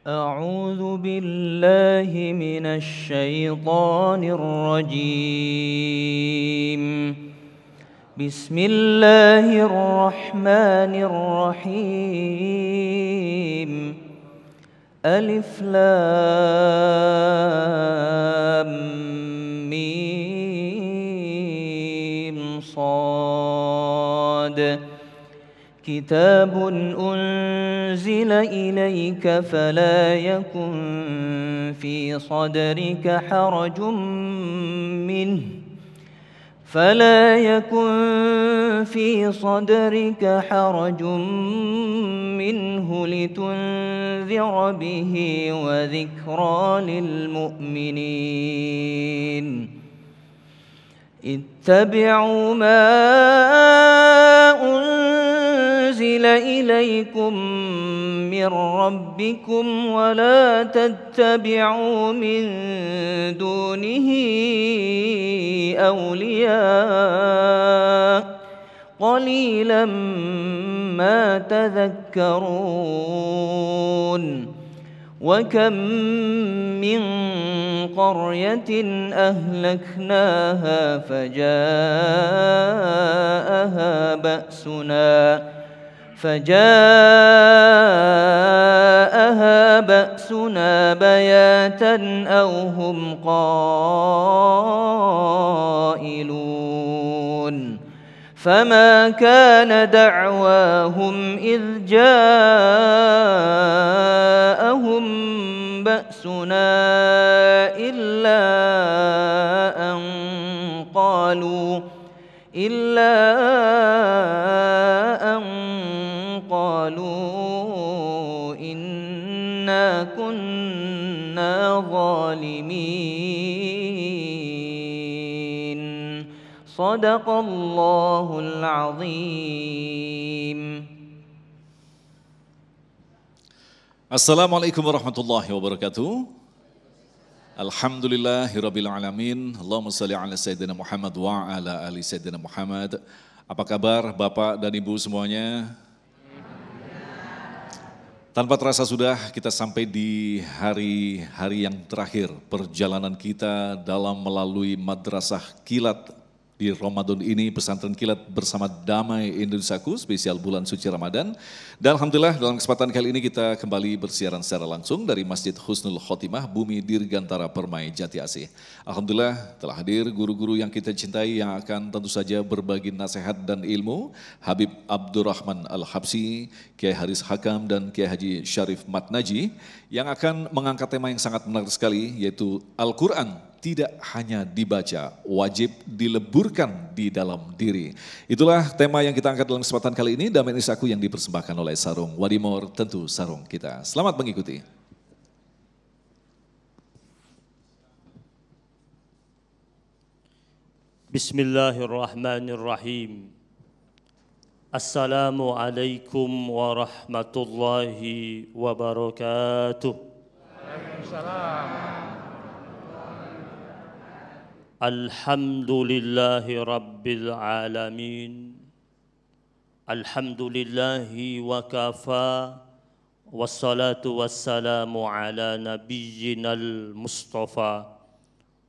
أعوذ بالله من الشيطان الرجيم. بسم الله الرحمن الرحيم. ألف لام ميم صاد. كتاب أنزل إليك فلا يكن في صدرك حرج منه لتنذر به وذكرى للمؤمنين. اتبعوا ما أنزل إليكم من ربكم ولا تتبعوا من دونه أولياء قليلا ما تذكرون. وكم من قرية أهلكناها فجاءها بأسنا بياتا أو هم قائلون. فما كان دعواهم إذ جاءهم بأسنا إلا أن قالوا إنا كنا ظالمين. صدق الله العظيم. Assalamualaikum warahmatullahi wabarakatuh. Alhamdulillahirabbil alamin. Allahumma shalli ala sayyidina Muhammad wa ala ali sayyidina Muhammad. Apa kabar Bapak dan Ibu semuanya? Tanpa terasa sudah kita sampai di hari-hari yang terakhir perjalanan kita dalam melalui Madrasah Kilat di Ramadan ini, pesantren kilat bersama Damai Indonesiaku spesial bulan suci Ramadan. Dan Alhamdulillah dalam kesempatan kali ini kita kembali bersiaran secara langsung dari Masjid Husnul Khotimah Bumi Dirgantara Permai Jati Asih. Alhamdulillah telah hadir guru-guru yang kita cintai yang akan tentu saja berbagi nasihat dan ilmu. Habib Abdurrahman Al-Habsi, Kiai Haris Hakam dan Kiai Haji Syarif Matnaji yang akan mengangkat tema yang sangat menarik sekali yaitu Al-Quran tidak hanya dibaca, wajib dileburkan di dalam diri. Itulah tema yang kita angkat dalam kesempatan kali ini. Damai Indonesiaku yang dipersembahkan oleh Sarung Wadimor, tentu sarung kita. Selamat mengikuti. Bismillahirrahmanirrahim. Assalamualaikum warahmatullahi wabarakatuh. Waalaikumsalam. Alhamdulillahi Rabbil Alamin. Alhamdulillahi wa kafa. Wassalatu wassalamu ala nabiyyinal Mustafa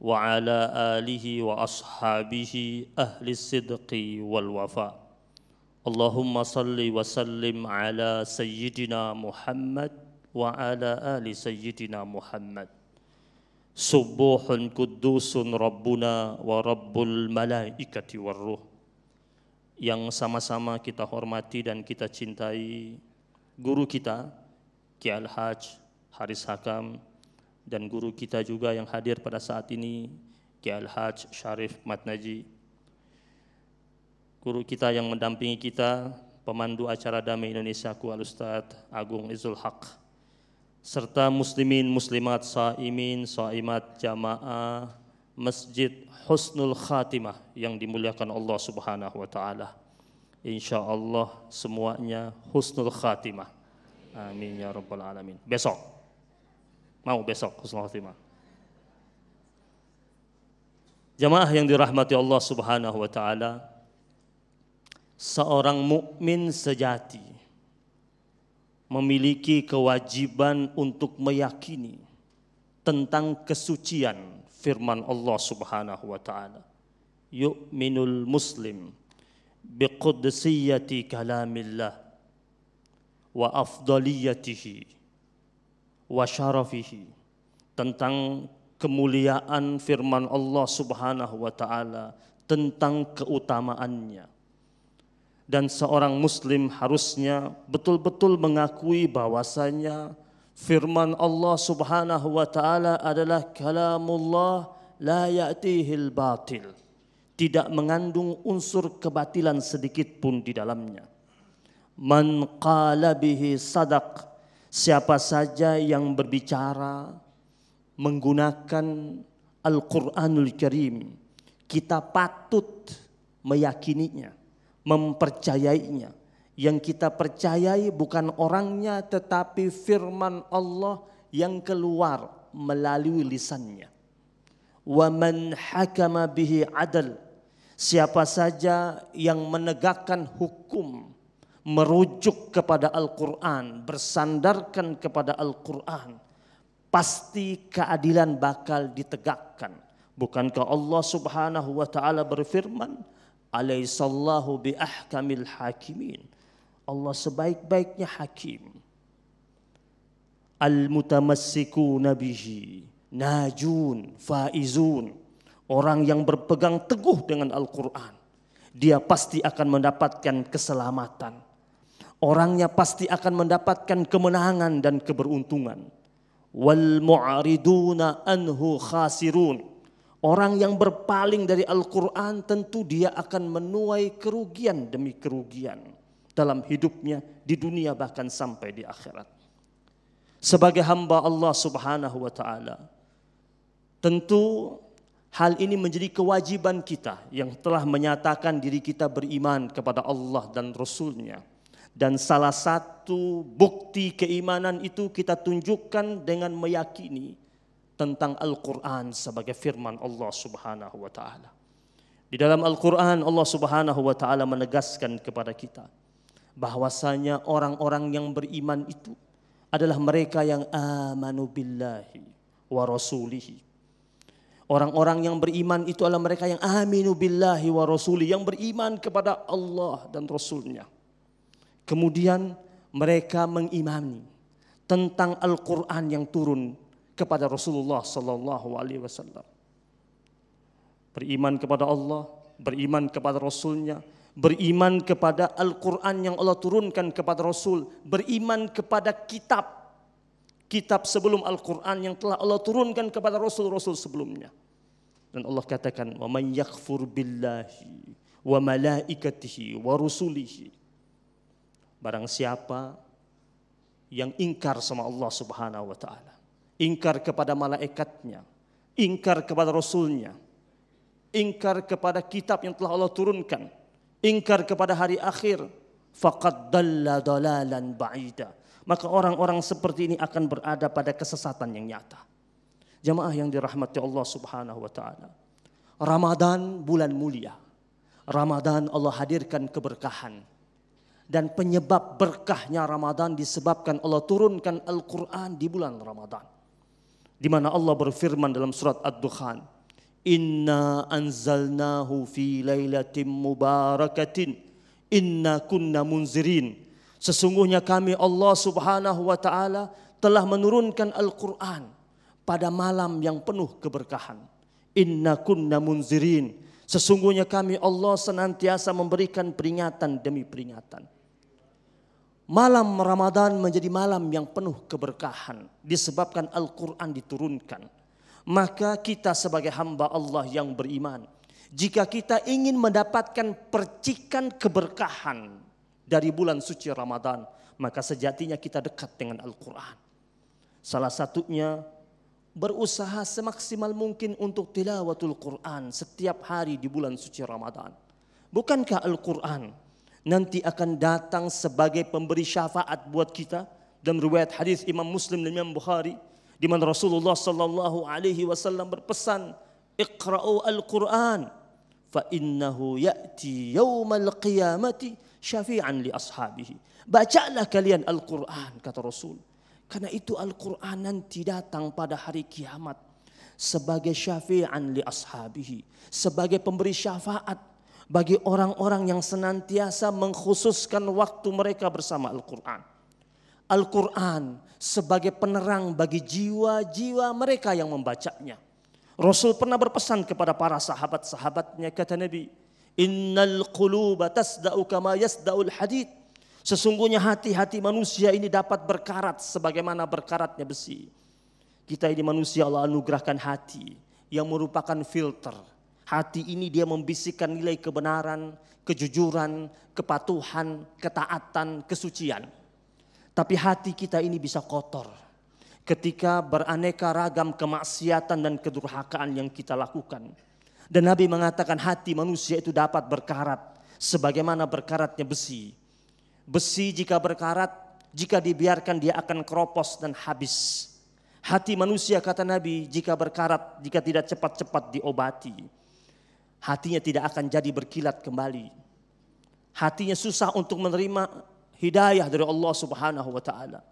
wa ala alihi wa ashabihi ahli sidqi wal wafa. Allahumma salli wa sallim ala sayyidina Muhammad wa ala ali sayyidina Muhammad. Subuhun kudusun Rabbuna wa Rabbul malaikati warruh. Yang sama-sama kita hormati dan kita cintai guru kita Kiai Al-Haj Haris Hakam dan guru kita juga yang hadir pada saat ini Kiai Al-Haj Syarif Matnaji. Guru kita yang mendampingi kita pemandu acara Damai Indonesiaku Al-Ustadz Agung Izul Haq, serta muslimin, muslimat, saimin, saimat jamaah Masjid Husnul Khatimah yang dimuliakan Allah Subhanahu wa taala. Insyaallah semuanya husnul khatimah. Amin ya rabbal alamin. Besok husnul khatimah. Jamaah yang dirahmati Allah Subhanahu wa taala, seorang mukmin sejati memiliki kewajiban untuk meyakini tentang kesucian firman Allah Subhanahu wa taala. Yu'minul muslim biqudsiyati kalamillah wa afdaliyatihi wa syarafihi, tentang kemuliaan firman Allah Subhanahu wa taala, tentang keutamaannya. Dan seorang muslim harusnya betul-betul mengakui bahwasanya firman Allah Subhanahu wa taala adalah kalamullah la ya'tihil batil, tidak mengandung unsur kebatilan sedikit pun di dalamnya. Man qala bihi sadaq, siapa saja yang berbicara menggunakan Al-Qur'anul Karim, kita patut meyakininya, mempercayainya. Yang kita percayai bukan orangnya tetapi firman Allah yang keluar melalui lisannya. Wa man hakama bihi adal, siapa saja yang menegakkan hukum merujuk kepada Al-Qur'an, bersandarkan kepada Al-Qur'an, pasti keadilan bakal ditegakkan. Bukankah Allah Subhanahu wa taala berfirman, "Alaihissallahu bi ahkamil hakimin." Allah sebaik-baiknya hakim. Al-mutamassikuna bihi najun faizun. Orang yang berpegang teguh dengan Al-Qur'an, dia pasti akan mendapatkan keselamatan. Orangnya pasti akan mendapatkan kemenangan dan keberuntungan. Wal mu'riduna anhu khasirun. Orang yang berpaling dari Al-Qur'an tentu dia akan menuai kerugian demi kerugian dalam hidupnya di dunia bahkan sampai di akhirat. Sebagai hamba Allah Subhanahu wa taala, tentu hal ini menjadi kewajiban kita yang telah menyatakan diri kita beriman kepada Allah dan Rasul-Nya. Dan salah satu bukti keimanan itu kita tunjukkan dengan meyakini tentang Al-Quran sebagai firman Allah Subhanahu wa taala. Di dalam Al-Quran Allah Subhanahu wa taala menegaskan kepada kita bahwasanya orang-orang yang beriman itu adalah mereka yang amanu billahi wa rasulihi. Orang-orang yang beriman itu adalah mereka yang aminu billahi wa rasulihi, yang beriman kepada Allah dan Rasulnya. Kemudian mereka mengimani tentang Al-Quran yang turun kepada Rasulullah sallallahu alaihi wasallam. Beriman kepada Allah, beriman kepada Rasulnya, beriman kepada Al-Quran yang Allah turunkan kepada Rasul, beriman kepada kitab sebelum Al-Quran yang telah Allah turunkan kepada Rasul-Rasul sebelumnya. Dan Allah katakan, wa man yakfur billahi wa malaikatihi wa rusulihi. Barang siapa yang ingkar sama Allah Subhanahu wa taala, ingkar kepada malaikatnya, ingkar kepada Rasulnya, ingkar kepada kitab yang telah Allah turunkan, ingkar kepada hari akhir, faqad dalla dalalan ba'ida. Maka orang-orang seperti ini akan berada pada kesesatan yang nyata. Jamaah yang dirahmati Allah Subhanahu wa taala. Ramadan bulan mulia. Ramadan Allah hadirkan keberkahan. Dan penyebab berkahnya Ramadan disebabkan Allah turunkan Al-Quran di bulan Ramadan. Di mana Allah berfirman dalam surat Ad-Dukhan, Inna anzalnahu fi lailatin mubarakatin inna kunna munzirin. Sesungguhnya kami Allah Subhanahu wa taala telah menurunkan Al-Quran pada malam yang penuh keberkahan. Inna kunna munzirin. Sesungguhnya kami Allah senantiasa memberikan peringatan demi peringatan. Malam Ramadan menjadi malam yang penuh keberkahan disebabkan Al-Quran diturunkan. Maka kita sebagai hamba Allah yang beriman, jika kita ingin mendapatkan percikan keberkahan dari bulan suci Ramadan, maka sejatinya kita dekat dengan Al-Quran. Salah satunya berusaha semaksimal mungkin untuk tilawatul Quran setiap hari di bulan suci Ramadan. Bukankah Al-Quran nanti akan datang sebagai pemberi syafaat buat kita? Dalam riwayat hadis Imam Muslim dan Imam Bukhari, di mana Rasulullah sallallahu alaihi wasallam berpesan, "Iqra'u al-Qur'an fa innahu ya'ti yaumal qiyamati syafi'an li ashabihi. Bacalah kalian Al-Quran, kata Rasul. Karena itu Al-Quran nanti datang pada hari kiamat sebagai syafi'an li ashabihi, sebagai pemberi syafaat bagi orang-orang yang senantiasa mengkhususkan waktu mereka bersama Al-Quran. Al-Quran sebagai penerang bagi jiwa-jiwa mereka yang membacanya. Rasul pernah berpesan kepada para sahabat-sahabatnya, kata Nabi, innal quluba tasda'u kama yasda'ul hadid. Sesungguhnya hati-hati manusia ini dapat berkarat sebagaimana berkaratnya besi. Kita ini manusia, Allah anugerahkan hati yang merupakan filter. Hati ini dia membisikkan nilai kebenaran, kejujuran, kepatuhan, ketaatan, kesucian. Tapi hati kita ini bisa kotor ketika beraneka ragam kemaksiatan dan kedurhakaan yang kita lakukan. Dan Nabi mengatakan hati manusia itu dapat berkarat sebagaimana berkaratnya besi. Besi jika berkarat, jika dibiarkan dia akan keropos dan habis. Hati manusia, kata Nabi, jika berkarat, jika tidak cepat-cepat diobati, hatinya tidak akan jadi berkilat kembali. Hatinya susah untuk menerima hidayah dari Allah Subhanahu wa taala.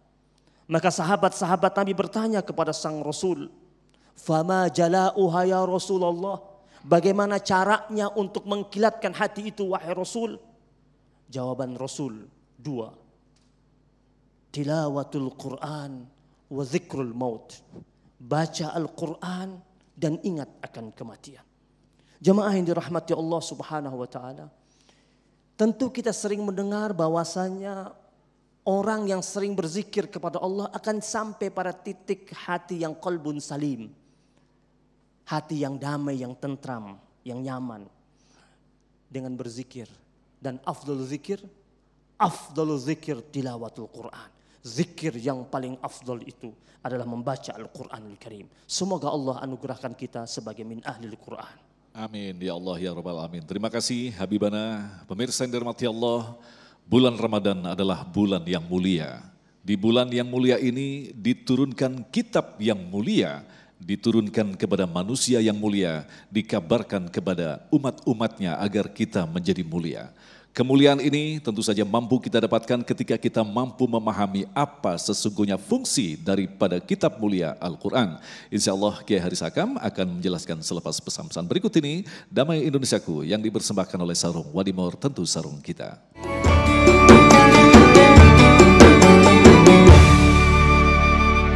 Maka sahabat-sahabat Nabi bertanya kepada sang Rasul, "Fama jala'uha ya Rasulullah?" Bagaimana caranya untuk mengkilatkan hati itu wahai Rasul? Jawaban Rasul dua. Tilawatul Quran wa zikrul maut. Baca Al-Quran dan ingat akan kematian. Jemaah yang dirahmati Allah Subhanahu wa taala. Tentu kita sering mendengar bahwasanya orang yang sering berzikir kepada Allah akan sampai pada titik hati yang qalbun salim. Hati yang damai, yang tentram, yang nyaman dengan berzikir. Dan afdal zikir tilawatul Quran. Zikir yang paling afdal itu adalah membaca Al-Quranul Karim. Semoga Allah anugerahkan kita sebagai min ahlil Quran. Amin ya Allah ya Rabbal Alamin. Terima kasih Habibana. Pemirsa yang dirahmati Allah, bulan Ramadan adalah bulan yang mulia. Di bulan yang mulia ini diturunkan kitab yang mulia, diturunkan kepada manusia yang mulia, dikabarkan kepada umat-umatnya agar kita menjadi mulia. Kemuliaan ini tentu saja mampu kita dapatkan ketika kita mampu memahami apa sesungguhnya fungsi daripada kitab mulia Al-Quran. Insya Allah Kiai Haris Hakam akan menjelaskan selepas pesan-pesan berikut ini. Damai Indonesiaku yang dipersembahkan oleh Sarung Wadimor, tentu sarung kita.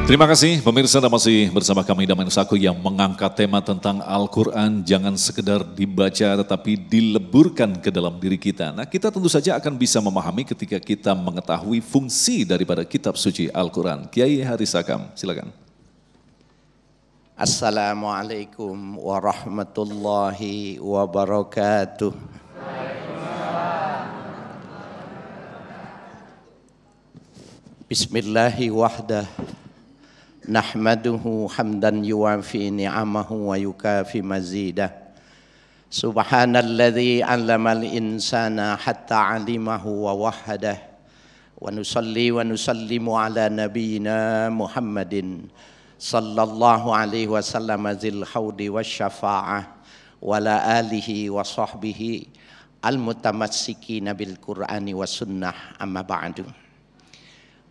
Terima kasih pemirsa, dan masih bersama kami Damai Indonesiaku yang mengangkat tema tentang Al-Quran. Jangan sekedar dibaca tetapi dileburkan ke dalam diri kita. Nah, kita tentu saja akan bisa memahami ketika kita mengetahui fungsi daripada kitab suci Al-Quran. Kiai Haris Hakam, silakan. Assalamualaikum warahmatullahi wabarakatuh. Bismillahirrahmanirrahim. Nahmaduhu hamdan yuwafi ni'amahu wa yukafi mazidah. Subhanalladzi 'allamal insana hatta 'alimahu wa wahhadah. Wa nusalli wa nusallimu ala nabiyyina Muhammadin sallallahu alaihi wasallam zil haudi wasyafa'ah wa ala alihi wa sahbihi al-mutamassikina bil Qur'ani was sunnah, amma ba'du.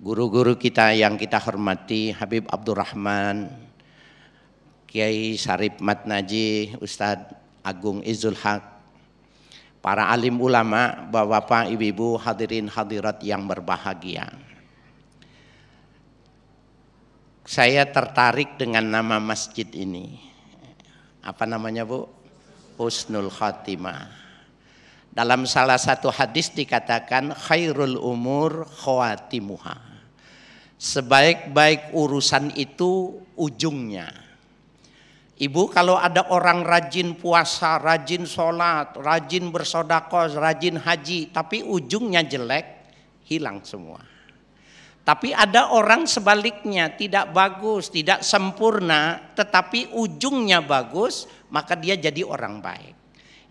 Guru-guru kita yang kita hormati, Habib Abdurrahman, Kiai Sarip Matnaji, Ustadz Agung Izul Haq, para alim ulama, bapak-bapak, ibu-ibu, hadirin hadirat yang berbahagia. Saya tertarik dengan nama masjid ini. Apa namanya, Bu? Husnul Khatimah. Dalam salah satu hadis dikatakan khairul umur khawatimuha. Sebaik-baik urusan itu ujungnya. Ibu, kalau ada orang rajin puasa, rajin sholat, rajin bersedekah, rajin haji, tapi ujungnya jelek, hilang semua. Tapi ada orang sebaliknya, tidak bagus, tidak sempurna, tetapi ujungnya bagus, maka dia jadi orang baik.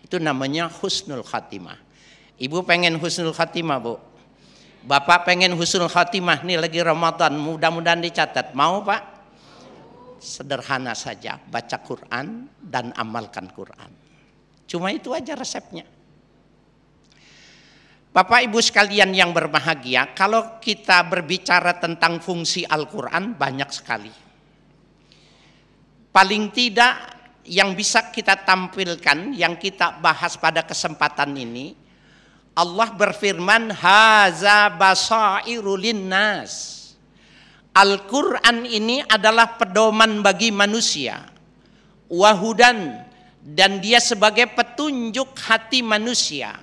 Itu namanya husnul khatimah. Ibu pengen husnul khatimah, Bu? Bapak pengen husnul khatimah, nih lagi Ramadan, mudah-mudahan dicatat. Mau, Pak? Sederhana saja, baca Quran dan amalkan Quran. Cuma itu aja resepnya. Bapak Ibu sekalian yang berbahagia, kalau kita berbicara tentang fungsi Al-Quran banyak sekali. Paling tidak yang bisa kita tampilkan, yang kita bahas pada kesempatan ini, Allah berfirman, haza basairu linnas. Al-Quran ini adalah pedoman bagi manusia. Wahudan, dan dia sebagai petunjuk hati manusia.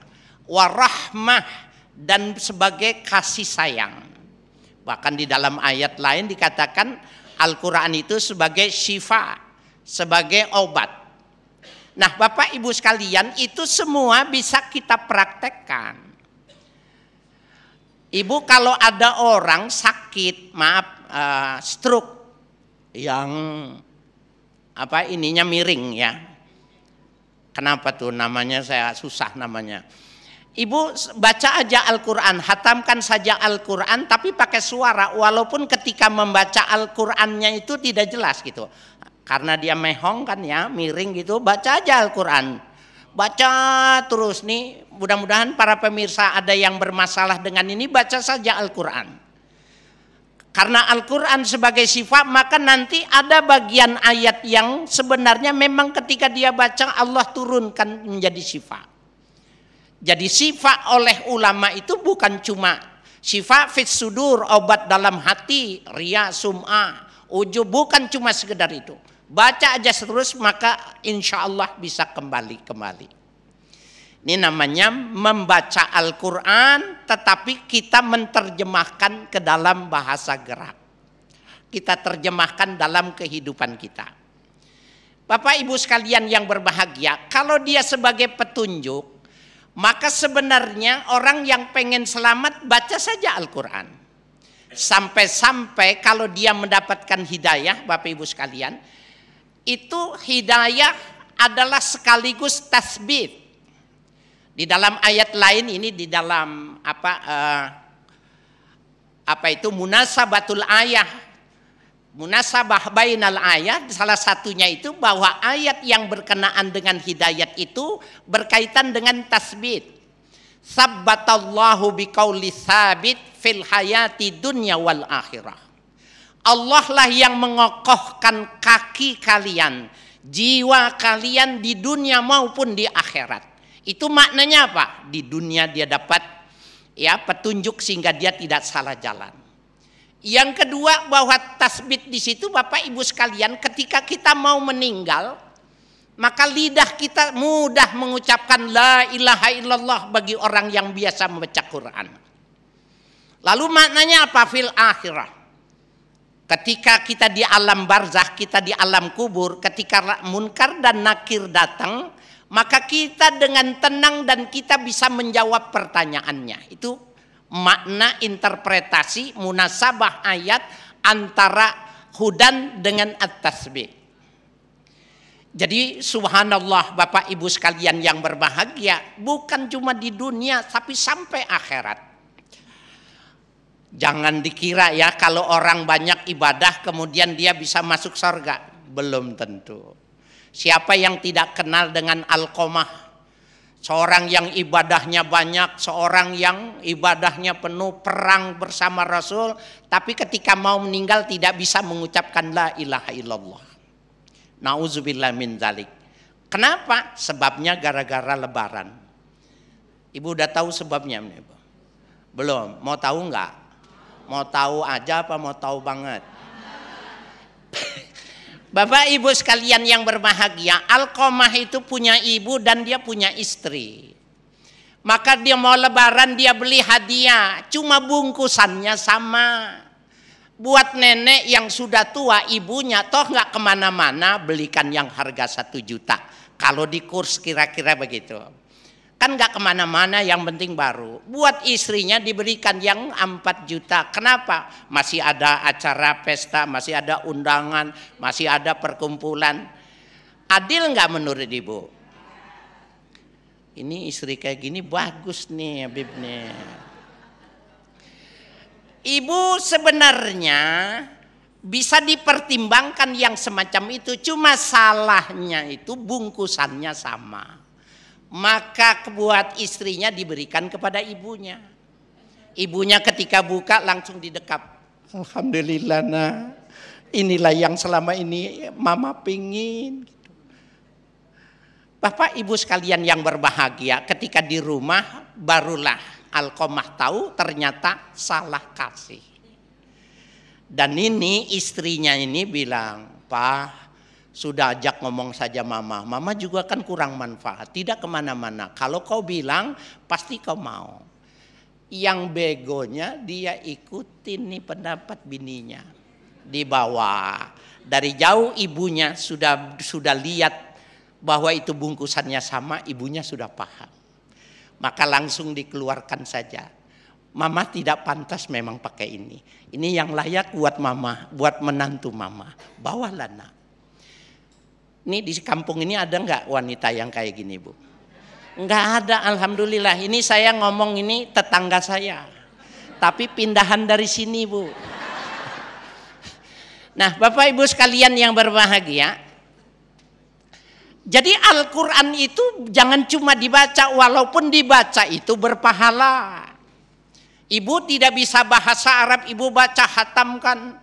Warahmah, dan sebagai kasih sayang. Bahkan di dalam ayat lain dikatakan Al-Quran itu sebagai syifa, sebagai obat. Nah Bapak Ibu sekalian, itu semua bisa kita praktekkan. Ibu kalau ada orang sakit, stroke, yang ininya miring ya. Kenapa tuh namanya, saya susah namanya. Ibu baca aja Al-Quran, hatamkan saja Al-Quran tapi pakai suara, walaupun ketika membaca Al-Qurannya itu tidak jelas gitu. Karena dia mehong kan ya, miring gitu, baca aja Al-Quran. Baca terus nih, mudah-mudahan para pemirsa ada yang bermasalah dengan ini, baca saja Al-Quran. Karena Al-Quran sebagai sifat, maka nanti ada bagian ayat yang sebenarnya memang ketika dia baca Allah turunkan menjadi sifat. Jadi syifa oleh ulama itu bukan cuma syifa fis sudur, obat dalam hati, riya, sum'ah, ujub, bukan cuma sekedar itu. Baca aja terus maka insya Allah bisa kembali. Ini namanya membaca Al-Quran tetapi kita menerjemahkan ke dalam bahasa gerak. Kita terjemahkan dalam kehidupan kita. Bapak Ibu sekalian yang berbahagia, kalau dia sebagai petunjuk, maka sebenarnya orang yang pengen selamat baca saja Al-Quran. Sampai-sampai kalau dia mendapatkan hidayah, Bapak Ibu sekalian, itu hidayah adalah sekaligus tasbih. Di dalam ayat lain ini, di dalam munasabatul ayah, munasabah bainal ayat, salah satunya itu bahwa ayat yang berkenaan dengan hidayat itu berkaitan dengan tasbih. Sabbatallahu biqauli sabit fil hayati dunya wal akhirah. Allah lah yang mengokohkan kaki kalian, jiwa kalian di dunia maupun di akhirat. Itu maknanya apa? Di dunia dia dapat petunjuk sehingga dia tidak salah jalan. Yang kedua, bahwa tasbih di situ Bapak Ibu sekalian, ketika kita mau meninggal, maka lidah kita mudah mengucapkan la ilaha illallah bagi orang yang biasa membaca Quran. Lalu maknanya apa? Fil akhirah. Ketika kita di alam barzakh, kita di alam kubur, ketika munkar dan nakir datang, maka kita dengan tenang dan kita bisa menjawab pertanyaannya. Itu makna interpretasi munasabah ayat antara hudan dengan at-tasbih. Jadi subhanallah Bapak Ibu sekalian yang berbahagia, bukan cuma di dunia tapi sampai akhirat. Jangan dikira ya kalau orang banyak ibadah kemudian dia bisa masuk surga, belum tentu. Siapa yang tidak kenal dengan Alqamah? Seorang yang ibadahnya banyak, seorang yang ibadahnya penuh, perang bersama Rasul, tapi ketika mau meninggal tidak bisa mengucapkan la ilaha illallah. Nauzubillah min dzalik. Kenapa? Sebabnya gara-gara lebaran. Ibu udah tahu sebabnya? Belum? Mau tahu nggak? Mau tahu aja apa mau tahu banget? Bapak Ibu sekalian yang berbahagia, Alqamah itu punya ibu dan dia punya istri. Maka dia mau lebaran dia beli hadiah, cuma bungkusannya sama. Buat nenek yang sudah tua, ibunya toh nggak kemana-mana, belikan yang harga 1 juta. Kalau di kurs kira-kira begitu. Kan nggak kemana-mana, yang penting baru. Buat istrinya diberikan yang 4 juta. Kenapa? Masih ada acara pesta, masih ada undangan, masih ada perkumpulan. Adil nggak menurut ibu? Ini istri kayak gini bagus nih Habib nih. Ibu sebenarnya bisa dipertimbangkan yang semacam itu. Cuma salahnya itu bungkusannya sama. maka buat istrinya diberikan kepada ibunya. Ibunya ketika buka langsung didekap. Alhamdulillah nah, inilah yang selama ini mama pingin. Bapak ibu sekalian yang berbahagia, ketika di rumah barulah Alqamah tahu ternyata salah kasih. Dan ini istrinya ini bilang, Pak sudah ajak ngomong saja mama. Mama juga kan kurang manfaat, tidak kemana-mana. Kalau kau bilang pasti kau mau. Yang begonya dia ikutin nih pendapat bininya. Di bawah. Dari jauh ibunya sudah lihat bahwa itu bungkusannya sama, ibunya sudah paham. Maka langsung dikeluarkan saja. Mama tidak pantas memang pakai ini. Ini yang layak buat mama, buat menantu mama. Bawalah nak. Ini di kampung ini ada nggak wanita yang kayak gini Bu? Nggak ada, alhamdulillah. Ini saya ngomong ini tetangga saya. Tapi pindahan dari sini Bu. Nah Bapak Ibu sekalian yang berbahagia. Jadi Al-Quran itu jangan cuma dibaca, walaupun dibaca itu berpahala. Ibu tidak bisa bahasa Arab, ibu baca hatamkan.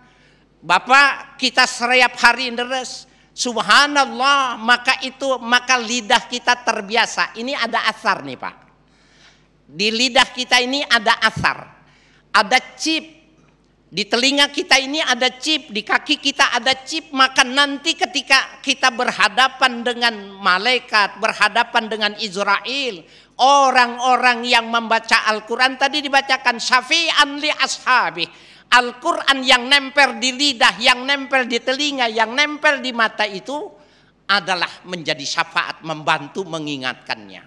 Bapak kita setiap hari deres, subhanallah, maka lidah kita terbiasa. Ini ada asar nih Pak. Di lidah kita ini ada asar, ada chip. Di telinga kita ini ada chip, di kaki kita ada chip, maka nanti ketika kita berhadapan dengan malaikat, berhadapan dengan Israel, orang-orang yang membaca Al-Quran tadi dibacakan syafi'an li ashabi. Al-Quran yang nempel di lidah, yang nempel di telinga, yang nempel di mata itu adalah menjadi syafaat, membantu mengingatkannya.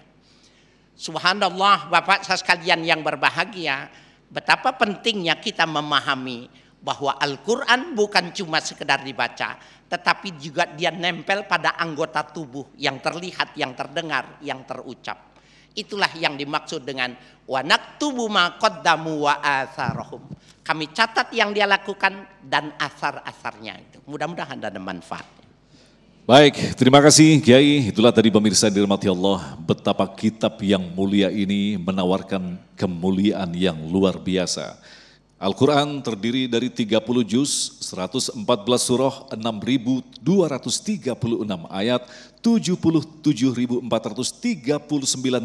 Subhanallah Bapak sekalian yang berbahagia, betapa pentingnya kita memahami bahwa Al-Quran bukan cuma sekedar dibaca, tetapi juga dia nempel pada anggota tubuh yang terlihat, yang terdengar, yang terucap. Itulah yang dimaksud dengan wa naktubu ma qaddamu wa atharahum. Kami catat yang dia lakukan dan asar-asarnya itu. Mudah-mudahan ada manfaat. Baik, terima kasih Kiai. Itulah tadi pemirsa dirahmati Allah, betapa kitab yang mulia ini menawarkan kemuliaan yang luar biasa. Al-Quran terdiri dari 30 juz, 114 surah, 6.236 ayat, 77.439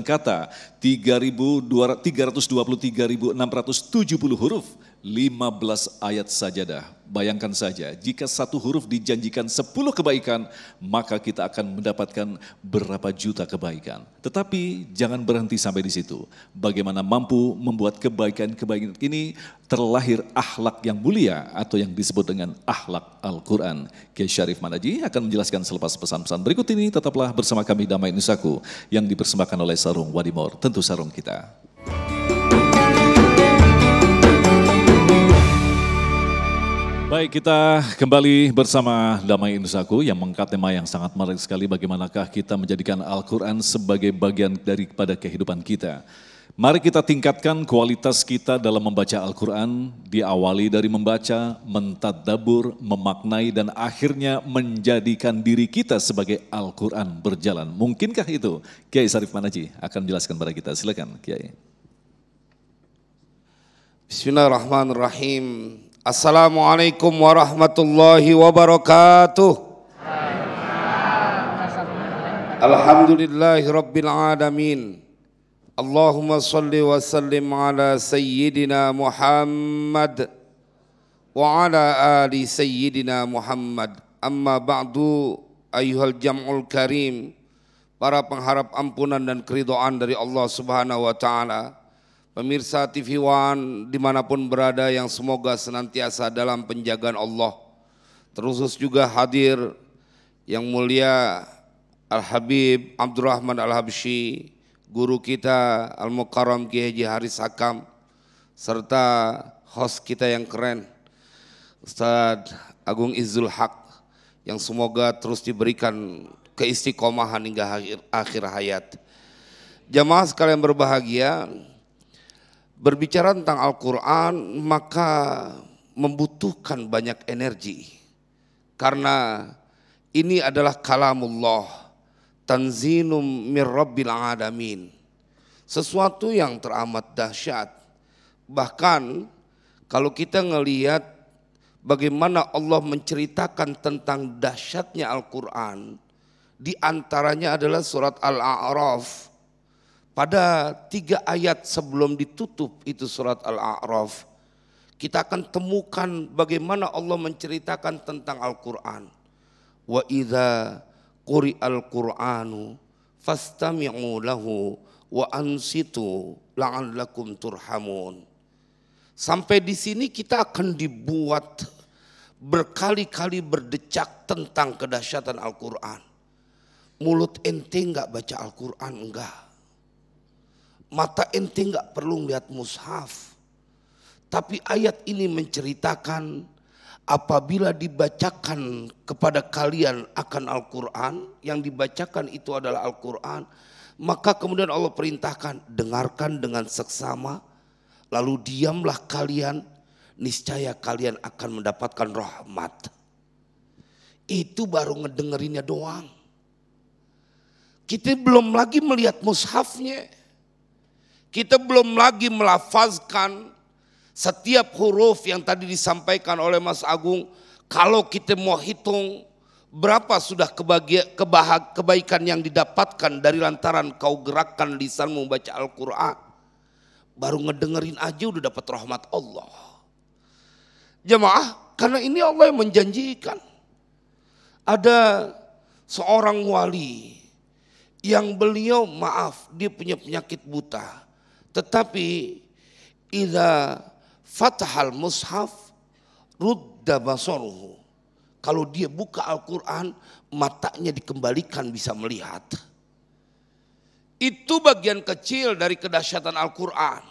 kata, 323.670 huruf, 15 ayat sajadah. Bayangkan saja, jika satu huruf dijanjikan 10 kebaikan, maka kita akan mendapatkan berapa juta kebaikan. Tetapi jangan berhenti sampai di situ. Bagaimana mampu membuat kebaikan-kebaikan ini terlahir akhlak yang mulia atau yang disebut dengan akhlak Al-Quran. Kiai Syarif Manaji akan menjelaskan selepas pesan-pesan berikut ini. Tetaplah bersama kami Damai Nusaku yang dipersembahkan oleh Sarung Wadimor, tentu sarung kita. Baik, kita kembali bersama Damai Nusaku yang mengangkat tema yang sangat menarik sekali, bagaimanakah kita menjadikan Al-Quran sebagai bagian daripada kehidupan kita. Mari kita tingkatkan kualitas kita dalam membaca Al-Quran, diawali dari membaca, mentadabbur, memaknai, dan akhirnya menjadikan diri kita sebagai Al-Quran berjalan. Mungkinkah itu? Kiai Syarif Manaji akan menjelaskan kepada kita. Silakan Kiai. Bismillahirrahmanirrahim. Assalamualaikum warahmatullahi wabarakatuh. Alhamdulillahi rabbil alamin. Allahumma salli wa sallim ala sayyidina Muhammad wa ala ali sayyidina Muhammad. Amma ba'du, ayyuhal jam'ul karim, para pengharap ampunan dan keridhaan dari Allah Subhanahu wa ta'ala, pemirsa TV One dimanapun berada yang semoga senantiasa dalam penjagaan Allah. Terkhusus juga hadir yang mulia Al-Habib Abdurrahman Al-Habsyi, guru kita Al-Mukarram Kiai Haji Haris Hakam, serta host kita yang keren Ustadz Agung Izzul Haq, yang semoga terus diberikan keistiqomahan hingga akhir hayat. Jamaah sekalian berbahagia, berbicara tentang Al-Quran maka membutuhkan banyak energi. Karena ini adalah kalamullah, tanzilum mir rabbil alamin. Sesuatu yang teramat dahsyat. Bahkan kalau kita ngelihat bagaimana Allah menceritakan tentang dahsyatnya Al-Quran, di antaranya adalah surat Al-A'raf. Pada 3 ayat sebelum ditutup itu surat Al-A'raf, kita akan temukan bagaimana Allah menceritakan tentang Al-Quran. Wa idza quri'al Qur'anu fastami'u lahu wa ansitu la'allakum turhamun. Sampai di sini kita akan dibuat berkali-kali berdecak tentang kedahsyatan Al-Quran. Mulut ente enggak baca Al-Quran, enggak. Mata ente enggak perlu lihat mushaf. Tapi ayat ini menceritakan apabila dibacakan kepada kalian akan Al-Quran, yang dibacakan itu adalah Al-Quran, maka kemudian Allah perintahkan dengarkan dengan seksama, lalu diamlah kalian, niscaya kalian akan mendapatkan rahmat. Itu baru ngedengerinnya doang. Kita belum lagi melihat mushafnya. Kita belum lagi melafazkan setiap huruf yang tadi disampaikan oleh Mas Agung. Kalau kita mau hitung berapa sudah kebaikan yang didapatkan dari lantaran kau gerakkan lisanmu membaca Al-Quran. Baru ngedengerin aja udah dapat rahmat Allah. Jemaah, karena ini Allah yang menjanjikan. Ada seorang wali yang beliau dia punya penyakit buta. Tetapi idza fatahal mushaf rudda basaruhu. Kalau dia buka Al-Quran, matanya dikembalikan bisa melihat. Itu bagian kecil dari kedahsyatan Al-Quran.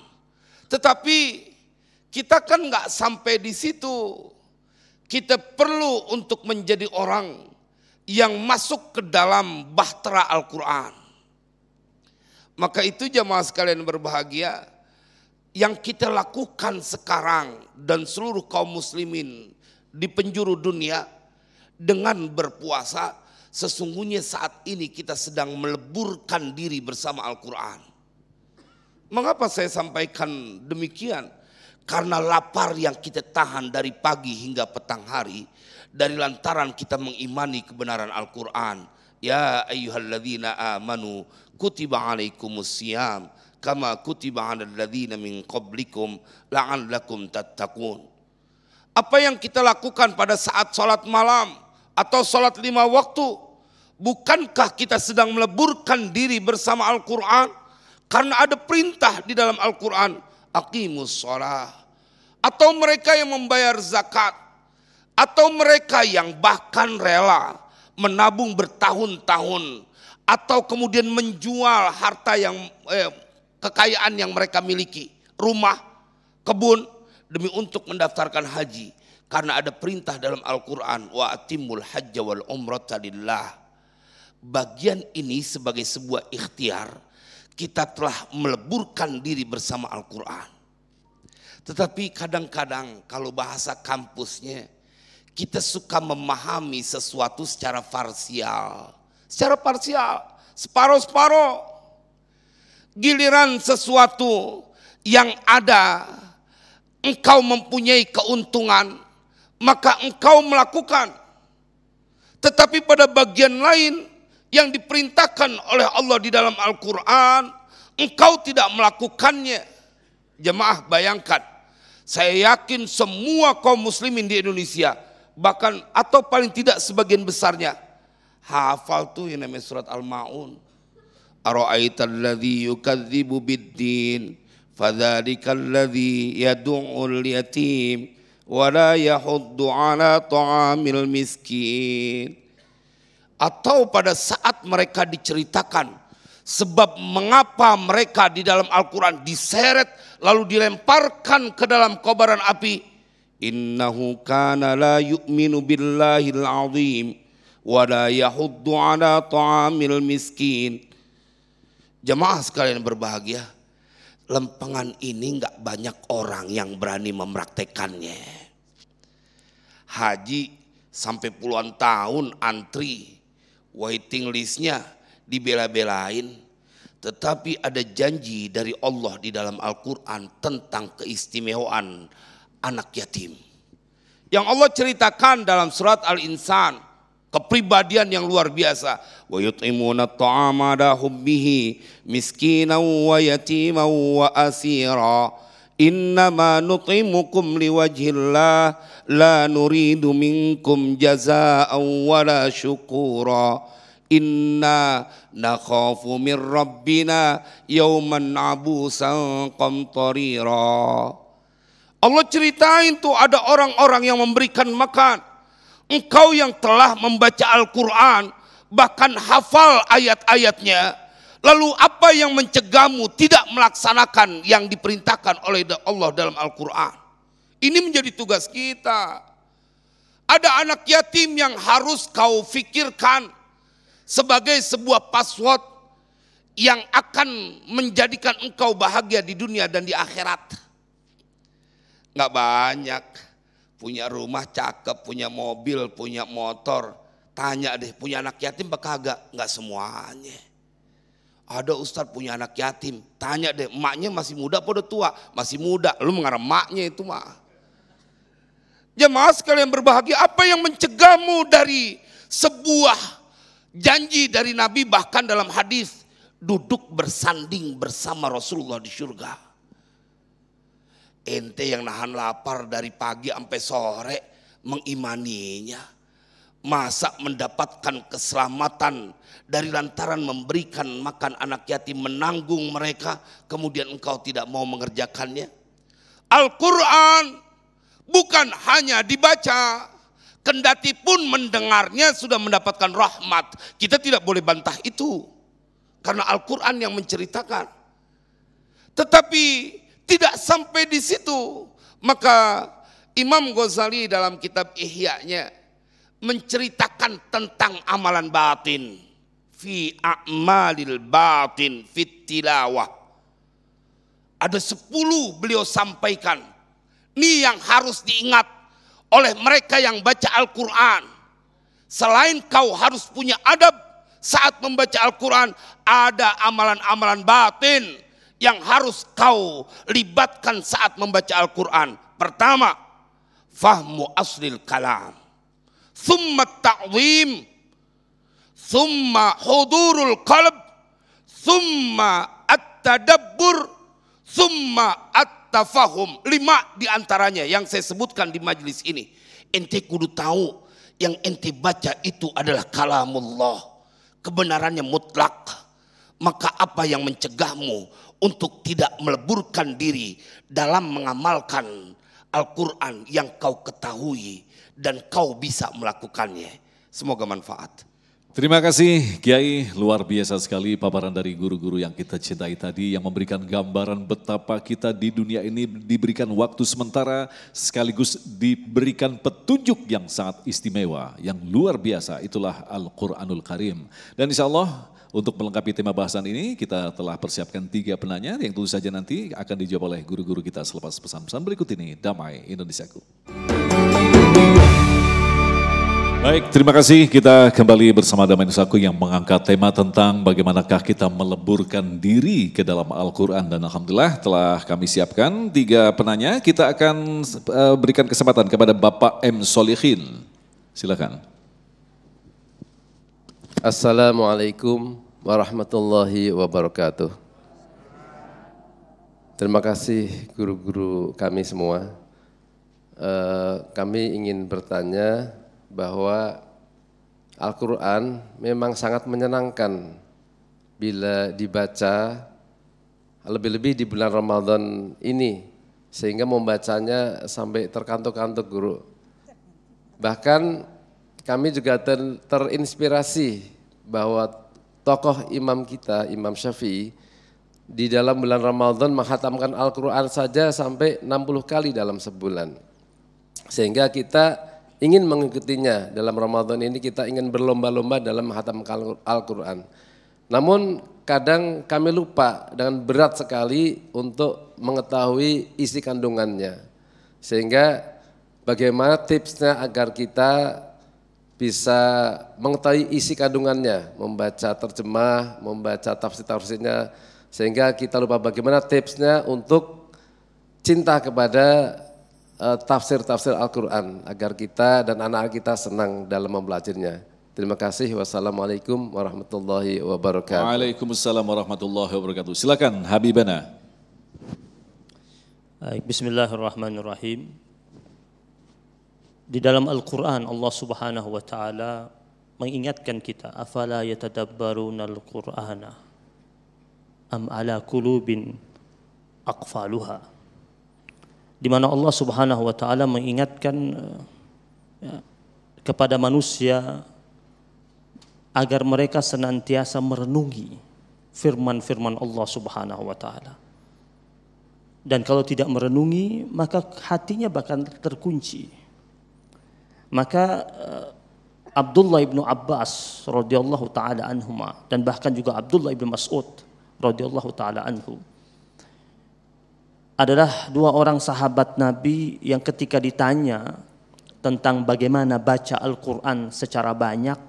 Tetapi kita kan nggak sampai di situ. Kita perlu untuk menjadi orang yang masuk ke dalam bahtera Al-Quran. Maka itu jamaah sekalian berbahagia, yang kita lakukan sekarang dan seluruh kaum muslimin di penjuru dunia dengan berpuasa, sesungguhnya saat ini kita sedang meleburkan diri bersama Al-Quran. Mengapa saya sampaikan demikian? Karena lapar yang kita tahan dari pagi hingga petang hari, dari lantaran kita mengimani kebenaran Al-Quran. Ya ayyuhalladzina amanu kutiba alaikumusiyam kama kutiba alal ladzina min qablikum la'allakum tattaqun. Apa yang kita lakukan pada saat sholat malam atau sholat 5 waktu, bukankah kita sedang meleburkan diri bersama Al-Quran? Karena ada perintah di dalam Al-Quran, aqimus sholah. Atau mereka yang membayar zakat, atau mereka yang bahkan rela menabung bertahun-tahun, atau kemudian menjual harta yang kekayaan yang mereka miliki, rumah, kebun, demi untuk mendaftarkan haji. Karena ada perintah dalam Al-Quran, wa atimul hajja wal umrata lillah. Bagian ini sebagai sebuah ikhtiar, kita telah meleburkan diri bersama Al-Quran. Tetapi kadang-kadang kalau bahasa kampusnya, kita suka memahami sesuatu secara parsial. Secara parsial, separuh-separuh. Giliran sesuatu yang ada, engkau mempunyai keuntungan, maka engkau melakukan. Tetapi pada bagian lain yang diperintahkan oleh Allah di dalam Al-Quran, engkau tidak melakukannya. Jemaah bayangkan, saya yakin semua kaum muslimin di Indonesia, bahkan atau paling tidak sebagian besarnya, hafal tuh yang namanya surat Al-Ma'un. Ara'aital ladzi yukadzibu biddin fadzalika alladzi yad'ul yatim wa la yahuddu ala ta'amil miskin. Atau pada saat mereka diceritakan sebab mengapa mereka di dalam Al-Quran diseret lalu dilemparkan ke dalam kobaran api. Innahu kana la yu'minu billahil azim wa la yahuddu ala ta'amil miskin. Jemaah sekalian berbahagia, lempengan ini enggak banyak orang yang berani mempraktekannya. Haji sampai puluhan tahun antri, waiting listnya dibela-belain, tetapi ada janji dari Allah di dalam Al-Quran tentang keistimewaan anak yatim. Yang Allah ceritakan dalam surat Al-Insan, kepribadian yang luar biasa. Wa yut'imuna at-ta'ama ala hubbihi miskinan wa yatiman wa asira. Innama nut'imukum liwajhillah la nuridu minkum jazaa'an wala syukura. Inna nakhafu min rabbina yawman abusan qamtarira. Allah ceritain tuh ada orang-orang yang memberikan makan. Engkau yang telah membaca Al-Quran, bahkan hafal ayat-ayatnya, lalu apa yang mencegahmu tidak melaksanakan yang diperintahkan oleh Allah dalam Al-Quran? Ini menjadi tugas kita. Ada anak yatim yang harus kau fikirkan sebagai sebuah password yang akan menjadikan engkau bahagia di dunia dan di akhirat. Nggak banyak, punya rumah cakep, punya mobil, punya motor. Tanya deh, punya anak yatim apa kagak? Nggak semuanya. Ada ustadz punya anak yatim, tanya deh, emaknya masih muda apa udah tua? Masih muda, lu mengarah emaknya itu mah. Jemaah sekalian berbahagia, apa yang mencegahmu dari sebuah janji dari Nabi, bahkan dalam hadis duduk bersanding bersama Rasulullah di surga? Ente yang nahan lapar dari pagi sampai sore mengimaninya, masa mendapatkan keselamatan dari lantaran memberikan makan anak yatim, menanggung mereka, kemudian engkau tidak mau mengerjakannya? Al-Quran bukan hanya dibaca, kendati pun mendengarnya sudah mendapatkan rahmat. Kita tidak boleh bantah itu, karena Al-Quran yang menceritakan. Tetapi tidak sampai di situ, maka Imam Ghazali dalam kitab Ihya-nya menceritakan tentang amalan batin, fi a'malil batin fit tilawah. Ada 10 beliau sampaikan. Ini yang harus diingat oleh mereka yang baca Al-Quran. Selain kau harus punya adab saat membaca Al-Quran, ada amalan-amalan batin yang harus kau libatkan saat membaca Al-Quran. Pertama, fahmu aslil kalam, thumma ta'wim, thumma hudurul qalb, thumma at-tadabbur, thumma at-tafahum. 5 diantaranya yang saya sebutkan di majelis ini. Ente kudu tahu yang ente baca itu adalah kalamullah, kebenarannya mutlak. Maka apa yang mencegahmu untuk tidak meleburkan diri dalam mengamalkan Al-Quran yang kau ketahui dan kau bisa melakukannya? Semoga manfaat. Terima kasih Kiai, luar biasa sekali paparan dari guru-guru yang kita cintai tadi, yang memberikan gambaran betapa kita di dunia ini diberikan waktu sementara sekaligus diberikan petunjuk yang sangat istimewa, yang luar biasa, itulah Al-Quranul Karim. Dan insya Allah untuk melengkapi tema bahasan ini kita telah persiapkan 3 penanya yang tentu saja nanti akan dijawab oleh guru-guru kita selepas pesan-pesan berikut ini. Damai Indonesiaku. Baik, terima kasih. Kita kembali bersama Damai Indonesiaku yang mengangkat tema tentang bagaimanakah kita meleburkan diri ke dalam Al-Quran. Dan Alhamdulillah telah kami siapkan 3 penanya. Kita akan berikan kesempatan kepada Bapak M. Solihin. Silakan. Assalamualaikum warahmatullahi wabarakatuh. Terima kasih guru-guru kami semua. Kami ingin bertanya bahwa Al-Quran memang sangat menyenangkan bila dibaca, lebih-lebih di bulan Ramadan ini, sehingga membacanya sampai terkantuk-kantuk guru. Bahkan kami juga terinspirasi bahwa tokoh imam kita, Imam Syafi'i, di dalam bulan Ramadan menghatamkan Al-Quran saja sampai 60 kali dalam sebulan. Sehingga kita ingin mengikutinya dalam Ramadan ini, kita ingin berlomba-lomba dalam menghatamkan Al-Quran. Namun kadang kami lupa dengan berat sekali untuk mengetahui isi kandungannya. Sehingga bagaimana tipsnya agar kita bisa mengetahui isi kandungannya, membaca terjemah, membaca tafsir-tafsirnya, sehingga kita lupa bagaimana tipsnya untuk cinta kepada tafsir-tafsir Al-Quran, agar kita dan anak kita senang dalam mempelajarinya. Terima kasih. Wassalamualaikum warahmatullahi wabarakatuh. Waalaikumsalam warahmatullahi wabarakatuh. Silakan Habibana. Baik, bismillahirrahmanirrahim. Di dalam Al-Quran Allah Subhanahu wa taala mengingatkan kita, afala yatadabbaruna al-Qur'ana am ala qulubin aqfaluha. Di mana Allah Subhanahu wa taala mengingatkan kepada manusia agar mereka senantiasa merenungi firman-firman Allah Subhanahu wa taala. Dan kalau tidak merenungi, maka hatinya bahkan terkunci. Maka Abdullah ibnu Abbas radhiyallahu taala anhuma dan bahkan juga Abdullah ibnu Mas'ud radhiyallahu taala anhu adalah dua orang sahabat Nabi yang ketika ditanya tentang bagaimana baca Al-Quran secara banyak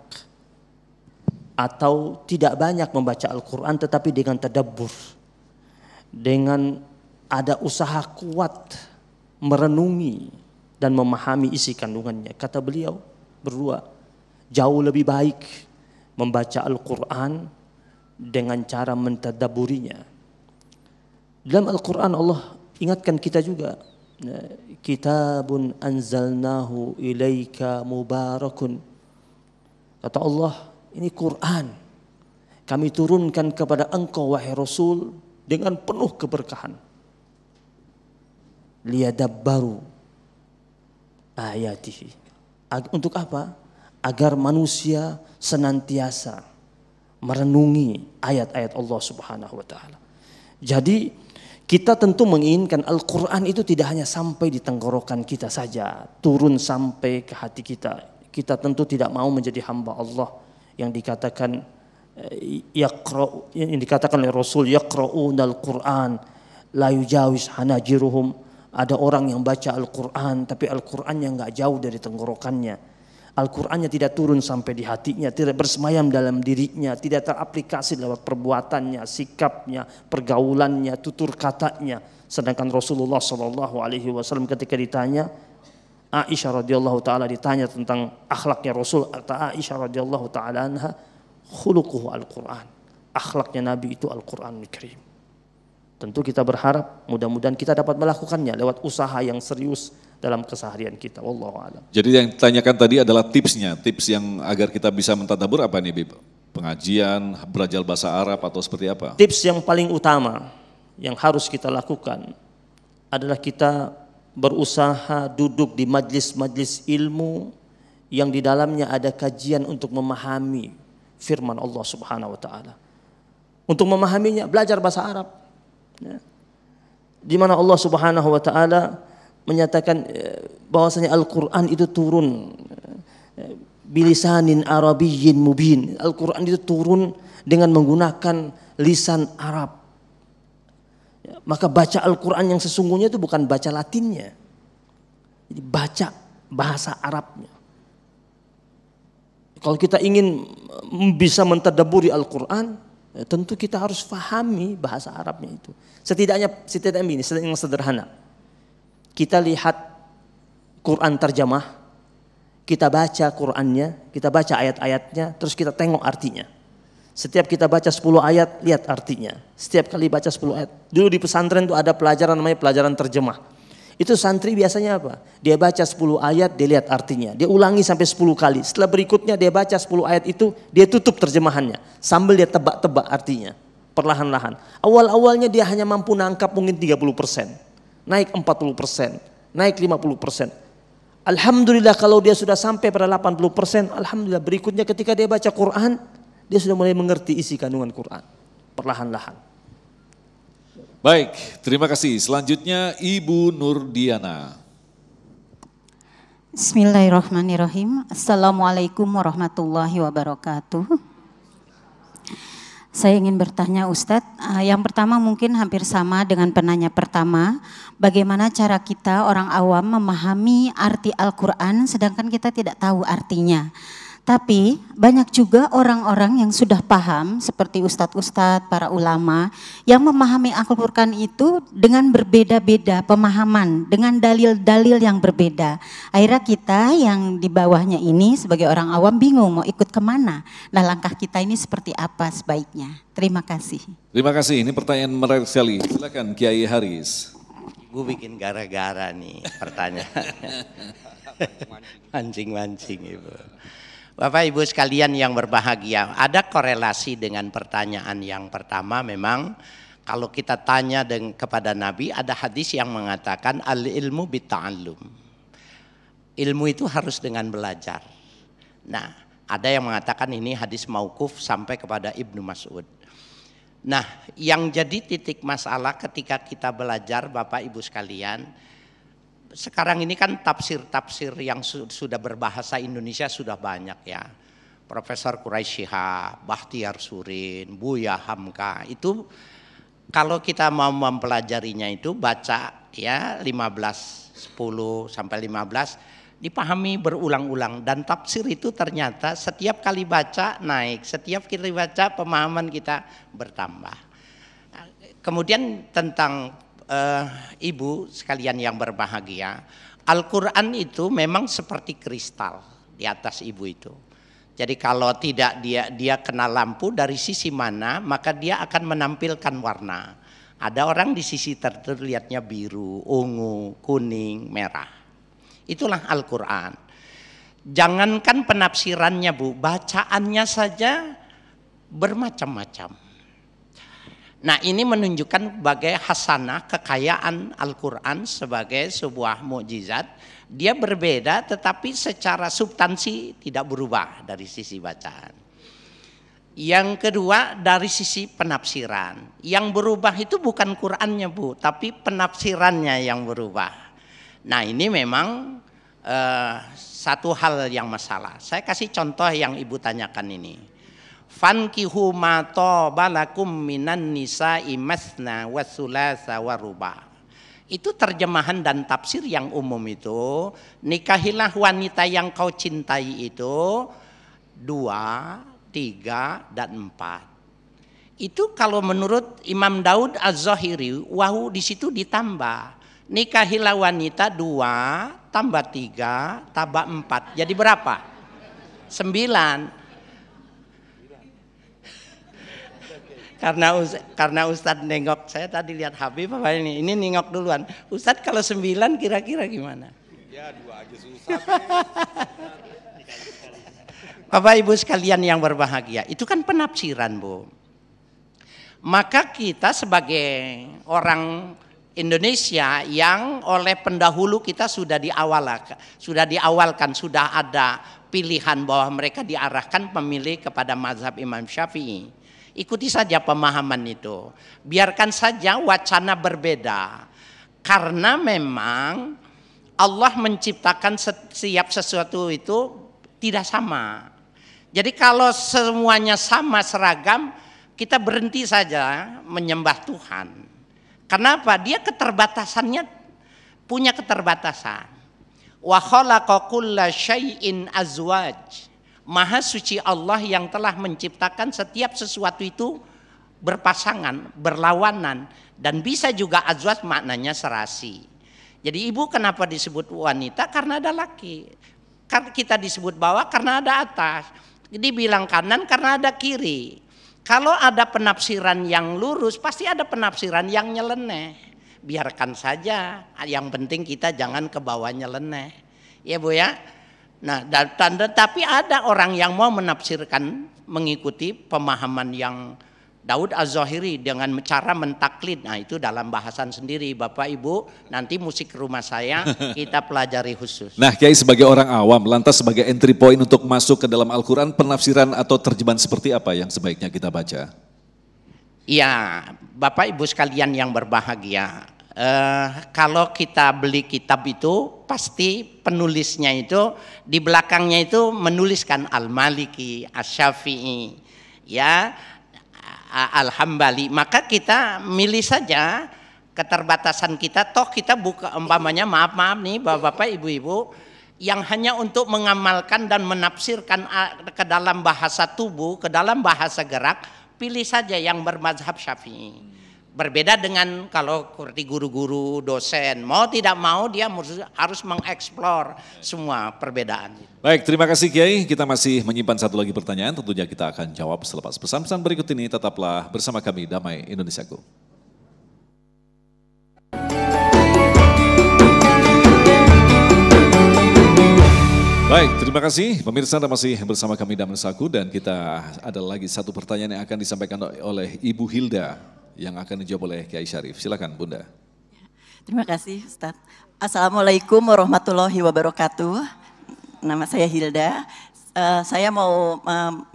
atau tidak banyak membaca Al-Quran tetapi dengan tadabbur, dengan ada usaha kuat merenungi dan memahami isi kandungannya. Kata beliau berdua, jauh lebih baik membaca Al-Quran dengan cara mentadabburinya. Dalam Al-Quran Allah ingatkan kita juga, kitabun anzalnahu ilaika mubarakun. Kata Allah, ini Quran kami turunkan kepada engkau wahai Rasul dengan penuh keberkahan. Liyadabbaru ayatihi. Untuk apa? Agar manusia senantiasa merenungi ayat-ayat Allah Subhanahu wa taala. Jadi kita tentu menginginkan Al-Quran itu tidak hanya sampai di tenggorokan kita saja, turun sampai ke hati kita. Kita tentu tidak mau menjadi hamba Allah yang dikatakan yang dikatakan oleh Rasul, yaqra'unal Quran la yujawiz hanajiruhum. Ada orang yang baca Al-Quran tapi Al-Qurannya enggak jauh dari tenggorokannya. Al-Qurannya tidak turun sampai di hatinya, tidak bersemayam dalam dirinya, tidak teraplikasi lewat perbuatannya, sikapnya, pergaulannya, tutur katanya. Sedangkan Rasulullah SAW ketika ditanya, Aisyah radhiyallahu taala ditanya tentang akhlaknya Rasul, kata Aisyah radhiyallahu taala anha, khuluquhu Al-Quran. Akhlaknya Nabi itu Al-Quranul Karim. Tentu kita berharap mudah-mudahan kita dapat melakukannya lewat usaha yang serius dalam keseharian kita. Wallahu a'lam. Jadi yang ditanyakan tadi adalah tipsnya, tips yang agar kita bisa mentadabbur apa nih Bib? Pengajian, belajar bahasa Arab atau seperti apa? Tips yang paling utama yang harus kita lakukan adalah kita berusaha duduk di majlis-majlis ilmu yang di dalamnya ada kajian untuk memahami firman Allah Subhanahu wa taala. Untuk memahaminya belajar bahasa Arab. Ya. Di mana Allah Subhanahu wa taala menyatakan bahwasanya Al-Qur'an itu turun bilisanin arabiyyin mubin. Al-Qur'an itu turun dengan menggunakan lisan Arab. Ya, maka baca Al-Qur'an yang sesungguhnya itu bukan baca Latinnya. Jadi baca bahasa Arabnya. Kalau kita ingin bisa mentadabburi Al-Qur'an, tentu kita harus fahami bahasa Arabnya itu. Setidaknya ini yang sederhana. Kita lihat Quran terjemah, kita baca Qurannya, kita baca ayat-ayatnya, terus kita tengok artinya. Setiap kita baca 10 ayat, lihat artinya. Setiap kali baca 10 ayat. Dulu di pesantren itu ada pelajaran namanya pelajaran terjemah. Itu santri biasanya apa? Dia baca 10 ayat, dia lihat artinya. Dia ulangi sampai 10 kali. Setelah berikutnya dia baca 10 ayat itu, dia tutup terjemahannya. Sambil dia tebak-tebak artinya. Perlahan-lahan. Awal-awalnya dia hanya mampu nangkap mungkin 30%. Naik 40%. Naik 50%. Alhamdulillah kalau dia sudah sampai pada 80%. Alhamdulillah berikutnya ketika dia baca Quran, dia sudah mulai mengerti isi kandungan Quran. Perlahan-lahan. Baik, terima kasih. Selanjutnya Ibu Nurdiana. Bismillahirrahmanirrahim. Assalamualaikum warahmatullahi wabarakatuh. Saya ingin bertanya Ustadz, yang pertama mungkin hampir sama dengan penanya pertama, bagaimana cara kita orang awam memahami arti Al-Quran sedangkan kita tidak tahu artinya. Tapi banyak juga orang-orang yang sudah paham seperti ustadz-ustadz, para ulama yang memahami Al-Quran itu dengan berbeda-beda pemahaman, dengan dalil-dalil yang berbeda. Akhirnya kita yang di bawahnya ini sebagai orang awam bingung mau ikut kemana. Nah langkah kita ini seperti apa sebaiknya? Terima kasih. Terima kasih, ini pertanyaan menarik sekali. Silakan Kiai Haris. Ibu bikin gara-gara nih pertanyaan. Mancing-mancing Ibu. Bapak Ibu sekalian yang berbahagia, ada korelasi dengan pertanyaan yang pertama. Memang kalau kita tanya kepada Nabi, ada hadis yang mengatakan al-ilmu bitta'allum. Ilmu itu harus dengan belajar. Nah, ada yang mengatakan ini hadis mauquf sampai kepada Ibnu Mas'ud. Nah, yang jadi titik masalah ketika kita belajar Bapak Ibu sekalian, sekarang ini kan tafsir-tafsir yang sudah berbahasa Indonesia sudah banyak ya. Profesor Quraisy Shihab, Bahtiar Surin, Buya Hamka, itu kalau kita mau mempelajarinya itu baca ya 10 sampai 15 dipahami berulang-ulang, dan tafsir itu ternyata setiap kali baca naik, setiap kali baca pemahaman kita bertambah. Kemudian tentang ibu sekalian yang berbahagia, Al-Quran itu memang seperti kristal di atas ibu itu. Jadi kalau tidak dia kena lampu dari sisi mana, maka dia akan menampilkan warna. Ada orang di sisi tertentu lihatnya biru, ungu, kuning, merah. Itulah Al-Quran. Jangankan penafsirannya Bu, bacaannya saja bermacam-macam. Nah ini menunjukkan sebagai hasanah kekayaan Al-Quran sebagai sebuah mukjizat. Dia berbeda tetapi secara substansi tidak berubah dari sisi bacaan. Yang kedua dari sisi penafsiran. Yang berubah itu bukan Qurannya Bu, tapi penafsirannya yang berubah. Nah ini memang satu hal yang masalah. Saya kasih contoh yang Ibu tanyakan ini. Fankihu ma taba lakum minan nisa'i masna wa thulatsa wa ruba'. Itu terjemahan dan tafsir yang umum itu, nikahilah wanita yang kau cintai itu 2, 3 dan 4. Itu kalau menurut Imam Daud Az-Zahiri, wahu di situ ditambah. Nikahilah wanita 2 tambah 3 tambah 4. Jadi berapa? 9. Karena Ustadz nengok, saya tadi lihat Habib apa ini nengok duluan. Ustadz kalau 9 kira-kira gimana? Ya 2 aja susah. Bapak Ibu sekalian yang berbahagia, itu kan penafsiran Bu. Maka kita sebagai orang Indonesia yang oleh pendahulu kita sudah diawalkan, sudah ada pilihan bahwa mereka diarahkan memilih kepada mazhab Imam Syafi'i. Ikuti saja pemahaman itu. Biarkan saja wacana berbeda. Karena memang Allah menciptakan setiap sesuatu itu tidak sama. Jadi kalau semuanya sama seragam, kita berhenti saja menyembah Tuhan. Kenapa? Dia keterbatasannya punya keterbatasan. Wa khalaqa kulla syai'in azwaj. Maha suci Allah yang telah menciptakan setiap sesuatu itu berpasangan, berlawanan, dan bisa juga azwaj maknanya serasi. Jadi ibu kenapa disebut wanita? Karena ada laki. Kita disebut bawah karena ada atas. Dibilang kanan karena ada kiri. Kalau ada penafsiran yang lurus, pasti ada penafsiran yang nyeleneh. Biarkan saja, yang penting kita jangan ke bawah nyeleneh. Ya Bu ya. Nah, tapi ada orang yang mau menafsirkan mengikuti pemahaman yang Daud Az-Zahiri dengan cara mentaklid. Nah, itu dalam bahasan sendiri Bapak Ibu, nanti musik rumah saya kita pelajari khusus. Nah, Kiai sebagai orang awam, lantas sebagai entry point untuk masuk ke dalam Al-Quran, penafsiran atau terjemahan seperti apa yang sebaiknya kita baca? Iya, Bapak Ibu sekalian yang berbahagia. Kalau kita beli kitab itu pasti penulisnya itu di belakangnya itu menuliskan Al-Maliki, Asy-Syafi'i, ya Al-Hambali, maka kita milih saja keterbatasan kita. Toh kita buka umpamanya, maaf nih bapak-bapak ibu-ibu, yang hanya untuk mengamalkan dan menafsirkan ke dalam bahasa tubuh, ke dalam bahasa gerak, pilih saja yang bermazhab Syafi'i. Berbeda dengan kalau seperti guru-guru, dosen, mau tidak mau dia harus mengeksplor semua perbedaan. Baik, terima kasih Kiai. Kita masih menyimpan satu lagi pertanyaan, tentunya kita akan jawab selepas pesan-pesan berikut ini. Tetaplah bersama kami, Damai Indonesiaku. Baik, terima kasih pemirsa, Anda masih bersama kami Damai Indonesiaku, dan kita ada lagi satu pertanyaan yang akan disampaikan oleh Ibu Hilda yang akan dijawab oleh Kiai Syarif. Silakan Bunda. Terima kasih Ustadz. Assalamualaikum warahmatullahi wabarakatuh. Nama saya Hilda. Saya mau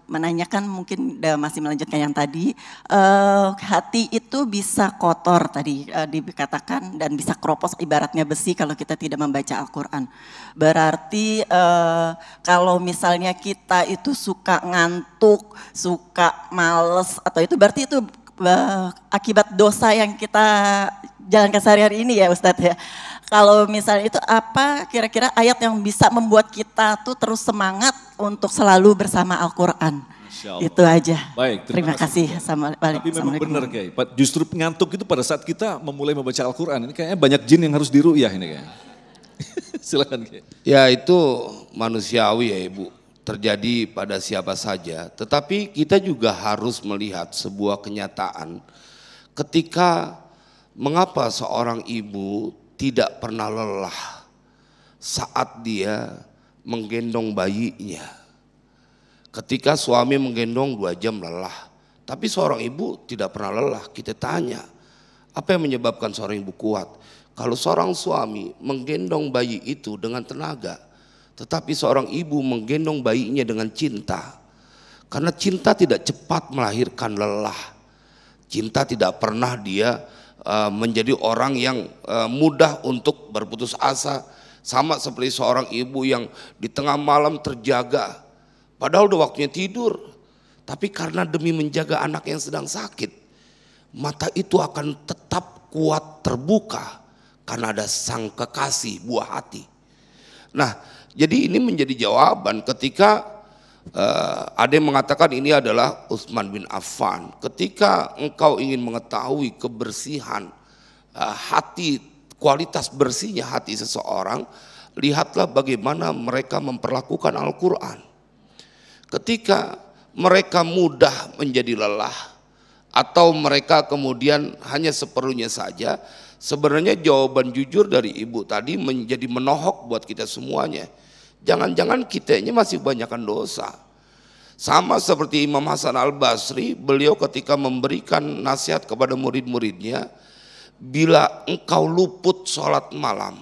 menanyakan, mungkin masih melanjutkan yang tadi. Hati itu bisa kotor tadi dikatakan, dan bisa keropos ibaratnya besi kalau kita tidak membaca Al-Quran. Berarti kalau misalnya kita itu suka ngantuk, suka males, atau itu berarti itu akibat dosa yang kita jalankan sehari-hari ini ya Ustadz ya. Kalau misalnya itu apa kira-kira ayat yang bisa membuat kita tuh terus semangat untuk selalu bersama Al-Quran? Itu aja. Baik, terima kasih. Tapi memang benar Kiai, justru ngantuk itu pada saat kita memulai membaca Al-Quran. Ini kayaknya banyak jin yang harus diru'yah ini kayaknya. Silakan Kiai. Ya itu manusiawi ya Ibu, terjadi pada siapa saja. Tetapi kita juga harus melihat sebuah kenyataan ketika mengapa seorang ibu tidak pernah lelah saat dia menggendong bayinya. Ketika suami menggendong 2 jam lelah, tapi seorang ibu tidak pernah lelah. Kita tanya, apa yang menyebabkan seorang ibu kuat? Kalau seorang suami menggendong bayi itu dengan tenaga, tetapi seorang ibu menggendong bayinya dengan cinta. Karena cinta tidak cepat melahirkan lelah. Cinta tidak pernah dia menjadi orang yang mudah untuk berputus asa. Sama seperti seorang ibu yang di tengah malam terjaga, padahal udah waktunya tidur, tapi karena demi menjaga anak yang sedang sakit, mata itu akan tetap kuat terbuka karena ada sang kekasih, buah hati. Nah, jadi ini menjadi jawaban ketika ada yang mengatakan ini adalah Utsman bin Affan. Ketika engkau ingin mengetahui kebersihan hati, kualitas bersihnya hati seseorang, lihatlah bagaimana mereka memperlakukan Al-Quran. Ketika mereka mudah menjadi lelah, atau mereka kemudian hanya seperlunya saja, sebenarnya jawaban jujur dari ibu tadi menjadi menohok buat kita semuanya. Jangan-jangan kitanya masih banyakkan dosa. Sama seperti Imam Hasan Al-Basri, beliau ketika memberikan nasihat kepada murid-muridnya, bila engkau luput sholat malam,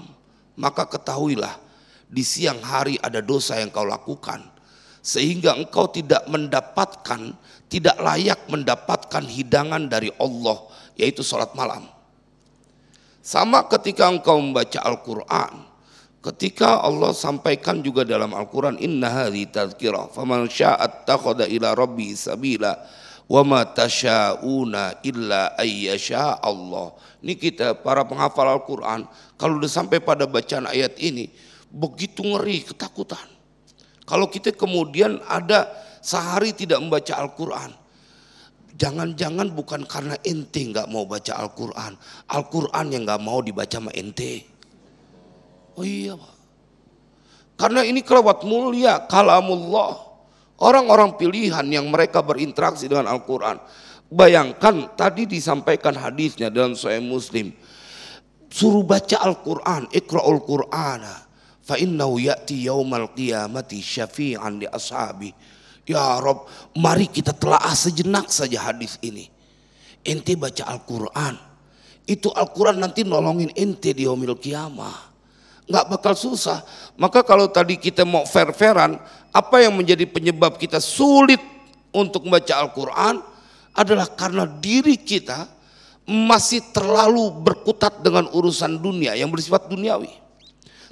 maka ketahuilah di siang hari ada dosa yang kau lakukan, sehingga engkau tidak mendapatkan, tidak layak mendapatkan hidangan dari Allah, yaitu sholat malam. Sama ketika engkau membaca Al-Quran, ketika Allah sampaikan juga dalam Al-Quran, inna hadhi tadhkirah faman sya'at takhada ila rabbi sabila wa ma tasha'una illa ayyasha Allah. Ini kita para penghafal Al-Quran, kalau udah sampai pada bacaan ayat ini, begitu ngeri, ketakutan. Kalau kita kemudian ada sehari tidak membaca Al-Quran, jangan-jangan bukan karena ente nggak mau baca Al-Quran, Al-Quran yang nggak mau dibaca sama ente. Oh iya Pak, karena ini kelewat mulia kalamullah, orang-orang pilihan yang mereka berinteraksi dengan Al-Quran. Bayangkan tadi disampaikan hadisnya dalam Sahih Muslim, suruh baca Al-Quran, iqra'ul Qur'ana fa innahu ya'ti yaumal qiyamati syafi'an li ashabi. Ya Rob, mari kita telaah sejenak saja hadis ini. Ente baca Al-Quran, itu Al-Quran nanti nolongin ente di yaumil qiyamah, nggak bakal susah. Maka kalau tadi kita mau fair-fairan, apa yang menjadi penyebab kita sulit untuk membaca Al-Quran adalah karena diri kita masih terlalu berkutat dengan urusan dunia yang bersifat duniawi.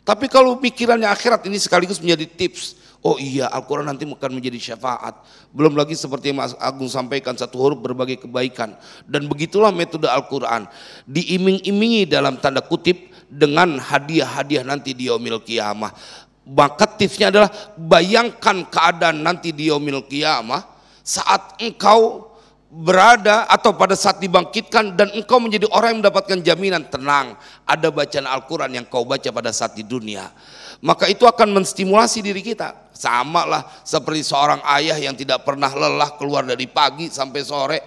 Tapi kalau pikirannya akhirat, ini sekaligus menjadi tips Oh iya, Al-Quran nanti akan menjadi syafaat. Belum lagi seperti yang Mas Agung sampaikan, satu huruf berbagai kebaikan. Dan begitulah metode Al-Quran. Diiming-imingi dalam tanda kutip dengan hadiah-hadiah nanti di yaumil qiyamah. Maka tipsnya adalah bayangkan keadaan nanti di yaumil qiyamah saat engkau berada atau pada saat dibangkitkan dan engkau menjadi orang yang mendapatkan jaminan tenang, ada bacaan Al-Quran yang kau baca pada saat di dunia, maka itu akan menstimulasi diri kita. Sama lah seperti seorang ayah yang tidak pernah lelah keluar dari pagi sampai sore.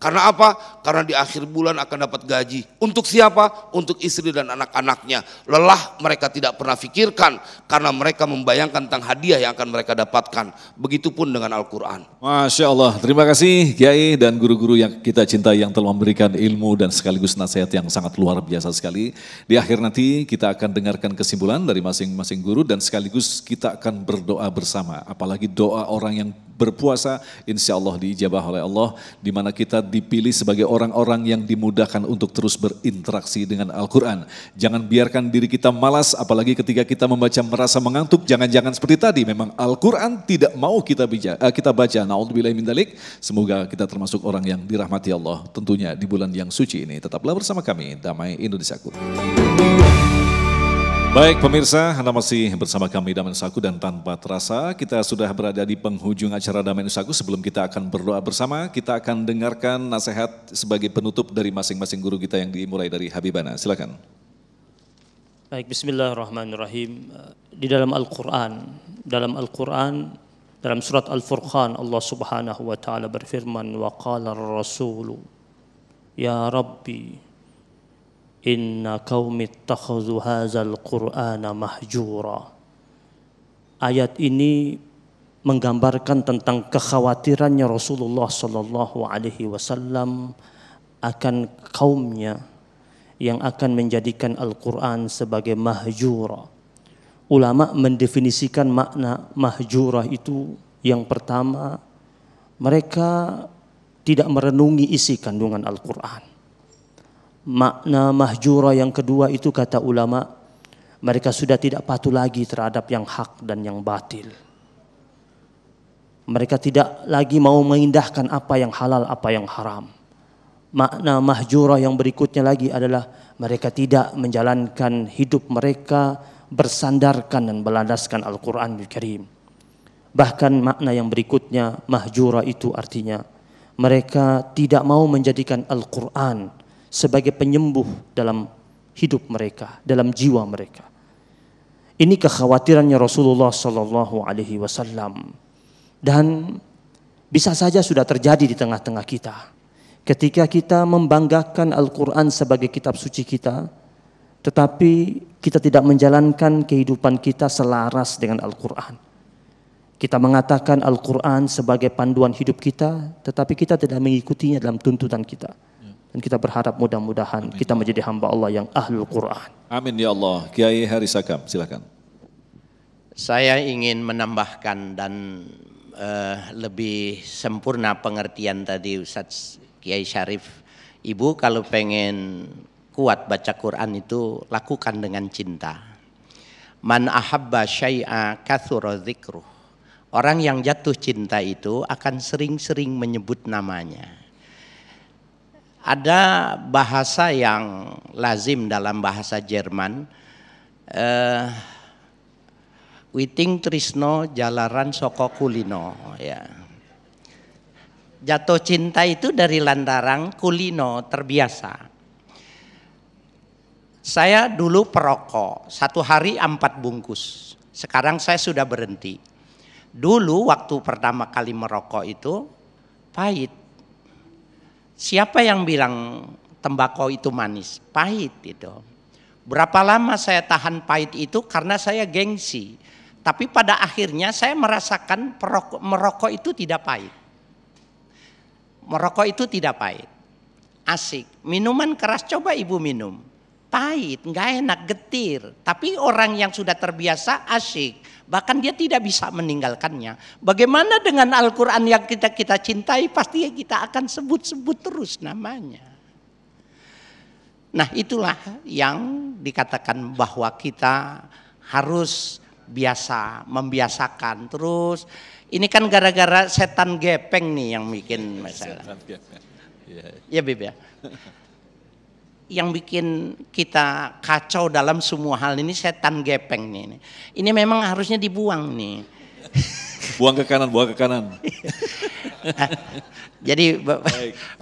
Karena apa? Karena di akhir bulan akan dapat gaji. Untuk siapa? Untuk istri dan anak-anaknya. Lelah mereka tidak pernah pikirkan karena mereka membayangkan tentang hadiah yang akan mereka dapatkan. Begitupun dengan Al-Quran. Masya Allah, terima kasih Kiai dan guru-guru yang kita cintai yang telah memberikan ilmu dan sekaligus nasihat yang sangat luar biasa sekali. Di akhir nanti kita akan dengarkan kesimpulan dari masing-masing guru dan sekaligus kita akan berdoa bersama. Apalagi doa orang yang berpuasa, insya Allah diijabah oleh Allah, di mana kita dipilih sebagai orang-orang yang dimudahkan untuk terus berinteraksi dengan Al-Quran. Jangan biarkan diri kita malas, apalagi ketika kita membaca merasa mengantuk. Jangan-jangan seperti tadi, memang Al-Quran tidak mau kita baca. Na'udzubillahi min dzalik. Semoga kita termasuk orang yang dirahmati Allah, tentunya di bulan yang suci ini. Tetaplah bersama kami, Damai Indonesiaku. Baik pemirsa, Anda masih bersama kami Damai Indonesiaku dan tanpa terasa kita sudah berada di penghujung acara Damai Indonesiaku. Sebelum kita akan berdoa bersama, kita akan dengarkan nasihat sebagai penutup dari masing-masing guru kita yang dimulai dari Habibana. Silakan. Baik, bismillahirrahmanirrahim. Di dalam Al-Quran, dalam surat Al-Furqan, Allah Subhanahu wa taala berfirman, wa qala ar-rasulu ya Rabbi inna qaumi ittakhadhu hadzal qur'ana mahjura. Ayat ini menggambarkan tentang kekhawatirannya Rasulullah sallallahu alaihi wasallam akan kaumnya yang akan menjadikan Al-Qur'an sebagai mahjura. Ulama mendefinisikan makna mahjura itu, yang pertama, mereka tidak merenungi isi kandungan Al-Qur'an. Makna mahjura yang kedua itu, kata ulama, mereka sudah tidak patuh lagi terhadap yang hak dan yang batil. Mereka tidak lagi mau mengindahkan apa yang halal, apa yang haram. Makna mahjura yang berikutnya lagi adalah mereka tidak menjalankan hidup mereka bersandarkan dan berlandaskan Al-Quranul Karim. Bahkan makna yang berikutnya, mahjura itu artinya mereka tidak mau menjadikan Al-Quran sebagai penyembuh dalam hidup mereka, dalam jiwa mereka. Ini kekhawatirannya Rasulullah sallallahu alaihi wasallam, dan bisa saja sudah terjadi di tengah-tengah kita. Ketika kita membanggakan Al-Quran sebagai kitab suci kita, tetapi kita tidak menjalankan kehidupan kita selaras dengan Al-Quran. Kita mengatakan Al-Quran sebagai panduan hidup kita, tetapi kita tidak mengikutinya dalam tuntutan kita. Dan kita berharap mudah-mudahan kita menjadi hamba Allah yang ahlul Quran. Amin ya Allah. Kiai Harisakam, silakan. Saya ingin menambahkan dan lebih sempurna pengertian tadi Ustadz Kiai Syarif. Ibu kalau pengen kuat baca Quran itu lakukan dengan cinta. Man ahabba syai'a kathura dzikruh. Orang yang jatuh cinta itu akan sering-sering menyebut namanya. Ada bahasa yang lazim dalam bahasa Jerman, Witing Trisno Jalaran Soko Kulino. Ya. Jatuh cinta itu dari lantaran kulino, terbiasa. Saya dulu perokok, 1 hari 4 bungkus. Sekarang saya sudah berhenti. Dulu waktu pertama kali merokok itu pahit. Siapa yang bilang tembakau itu manis? Pahit itu. Berapa lama saya tahan pahit itu karena saya gengsi. Tapi pada akhirnya saya merasakan merokok itu tidak pahit. Merokok itu tidak pahit. Asik. Minuman keras coba ibu minum. Pahit, nggak enak, getir. Tapi orang yang sudah terbiasa asik. Bahkan dia tidak bisa meninggalkannya. Bagaimana dengan Al-Quran yang kita cintai, pasti kita akan sebut-sebut terus namanya. Nah itulah yang dikatakan bahwa kita harus biasa, membiasakan. Terus ini kan gara-gara setan gepeng nih yang bikin masalah. Ya Bib ya. Yang bikin kita kacau dalam semua hal ini setan gepeng nih. Ini memang harusnya dibuang nih. Buang ke kanan, buang ke kanan. Jadi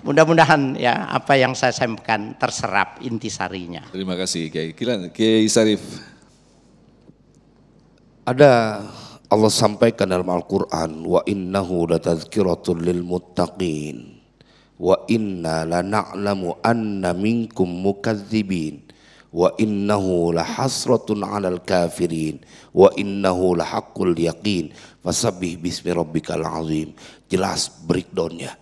mudah-mudahan ya apa yang saya sampaikan terserap intisarinya. Terima kasih Kiai Sarif. Ada Allah sampaikan dalam Al-Quran, wa innahu latazkiratul lil muttaqin, wa inna lana'lamu anna minkum mukadzibin, wa innahu lahasratun 'alal kafirin, wa innahu lahaqqul yaqin, fasabbih bismi rabbikal azim. Jelas breakdownnya.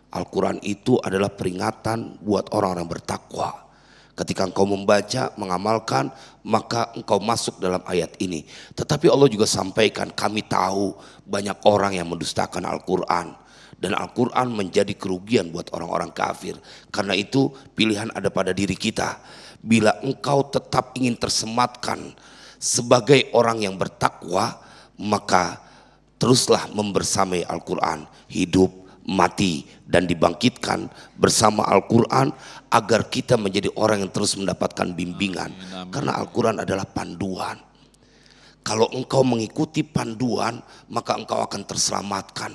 Al-Quran itu adalah peringatan buat orang-orang bertakwa. Ketika engkau membaca, mengamalkan, maka engkau masuk dalam ayat ini. Tetapi Allah juga sampaikan, kami tahu banyak orang yang mendustakan Al-Quran. Dan Al-Quran menjadi kerugian buat orang-orang kafir. Karena itu pilihan ada pada diri kita. Bila engkau tetap ingin tersematkan sebagai orang yang bertakwa, maka teruslah membersamai Al-Quran. Hidup, mati, dan dibangkitkan bersama Al-Quran agar kita menjadi orang yang terus mendapatkan bimbingan. Karena Al-Quran adalah panduan. Kalau engkau mengikuti panduan, maka engkau akan terselamatkan.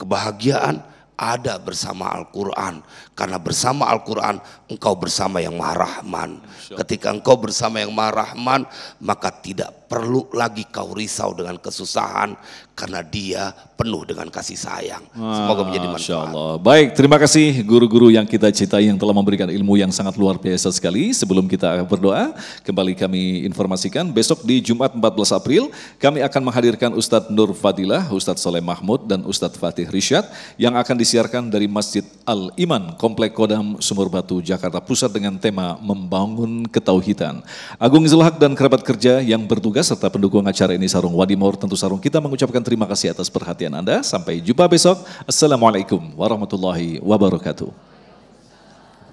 Kebahagiaan ada bersama Al-Quran. Karena bersama Al-Quran engkau bersama yang Maha Rahman. Ketika engkau bersama yang Maha Rahman, maka tidak perlu lagi kau risau dengan kesusahan, karena dia penuh dengan kasih sayang. Semoga menjadi manfaat. Allah. Baik, terima kasih guru-guru yang kita cintai yang telah memberikan ilmu yang sangat luar biasa sekali. Sebelum kita berdoa, kembali kami informasikan besok di Jumat 14 April kami akan menghadirkan Ustadz Nur Fadilah, Ustadz Soleh Mahmud, dan Ustadz Fatih Rishad yang akan disiarkan dari Masjid Al-Iman, Komplek Kodam Sumur Batu, Jakarta Pusat dengan tema Membangun Ketauhidan. Agung Zulhak dan kerabat kerja yang bertugas serta pendukung acara ini Sarung Wadimor, tentu Sarung kita mengucapkan terima kasih atas perhatian Anda. Sampai jumpa besok. Assalamualaikum warahmatullahi wabarakatuh.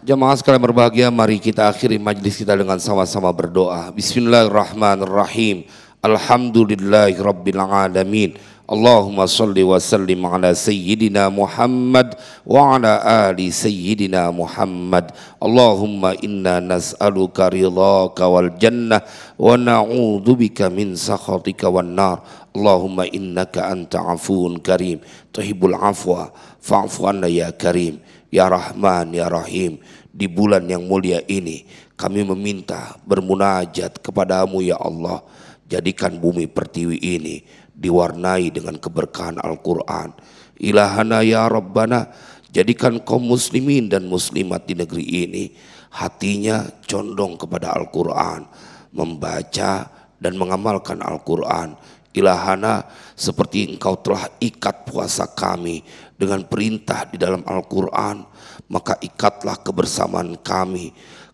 Jamaah sekalian berbahagia, mari kita akhiri majlis kita dengan sama-sama berdoa. Bismillahirrahmanirrahim. Alhamdulillahirabbil alamin. Allahumma salli wa sallim ala sayyidina Muhammad wa ala ali sayyidina Muhammad. Allahumma inna nas'aluka ridhaka wal jannah wa na'udzubika min sakhatika wan nar. Allahumma innaka anta afuun karim tuhibbul afwa fa'fu anna ya karim ya Rahman ya Rahim. Di bulan yang mulia ini kami meminta bermunajat kepadamu ya Allah. Jadikan bumi pertiwi ini diwarnai dengan keberkahan Al-Quran. Ilahana ya Rabbana, jadikan kaum muslimin dan muslimat di negeri ini hatinya condong kepada Al-Quran, membaca dan mengamalkan Al-Quran. Ilahana, seperti engkau telah ikat puasa kami dengan perintah di dalam Al-Quran, maka ikatlah kebersamaan kami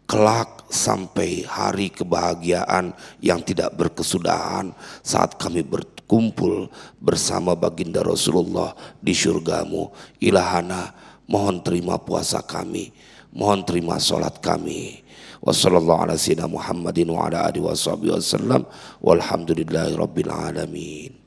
kelak sampai hari kebahagiaan yang tidak berkesudahan saat kami berkumpul bersama baginda Rasulullah di syurgamu. Ilahana, mohon terima puasa kami, mohon terima sholat kami. Wassallallahu ala sayyidina Muhammadin wa ala alihi wasallam walhamdulillahi rabbil alamin.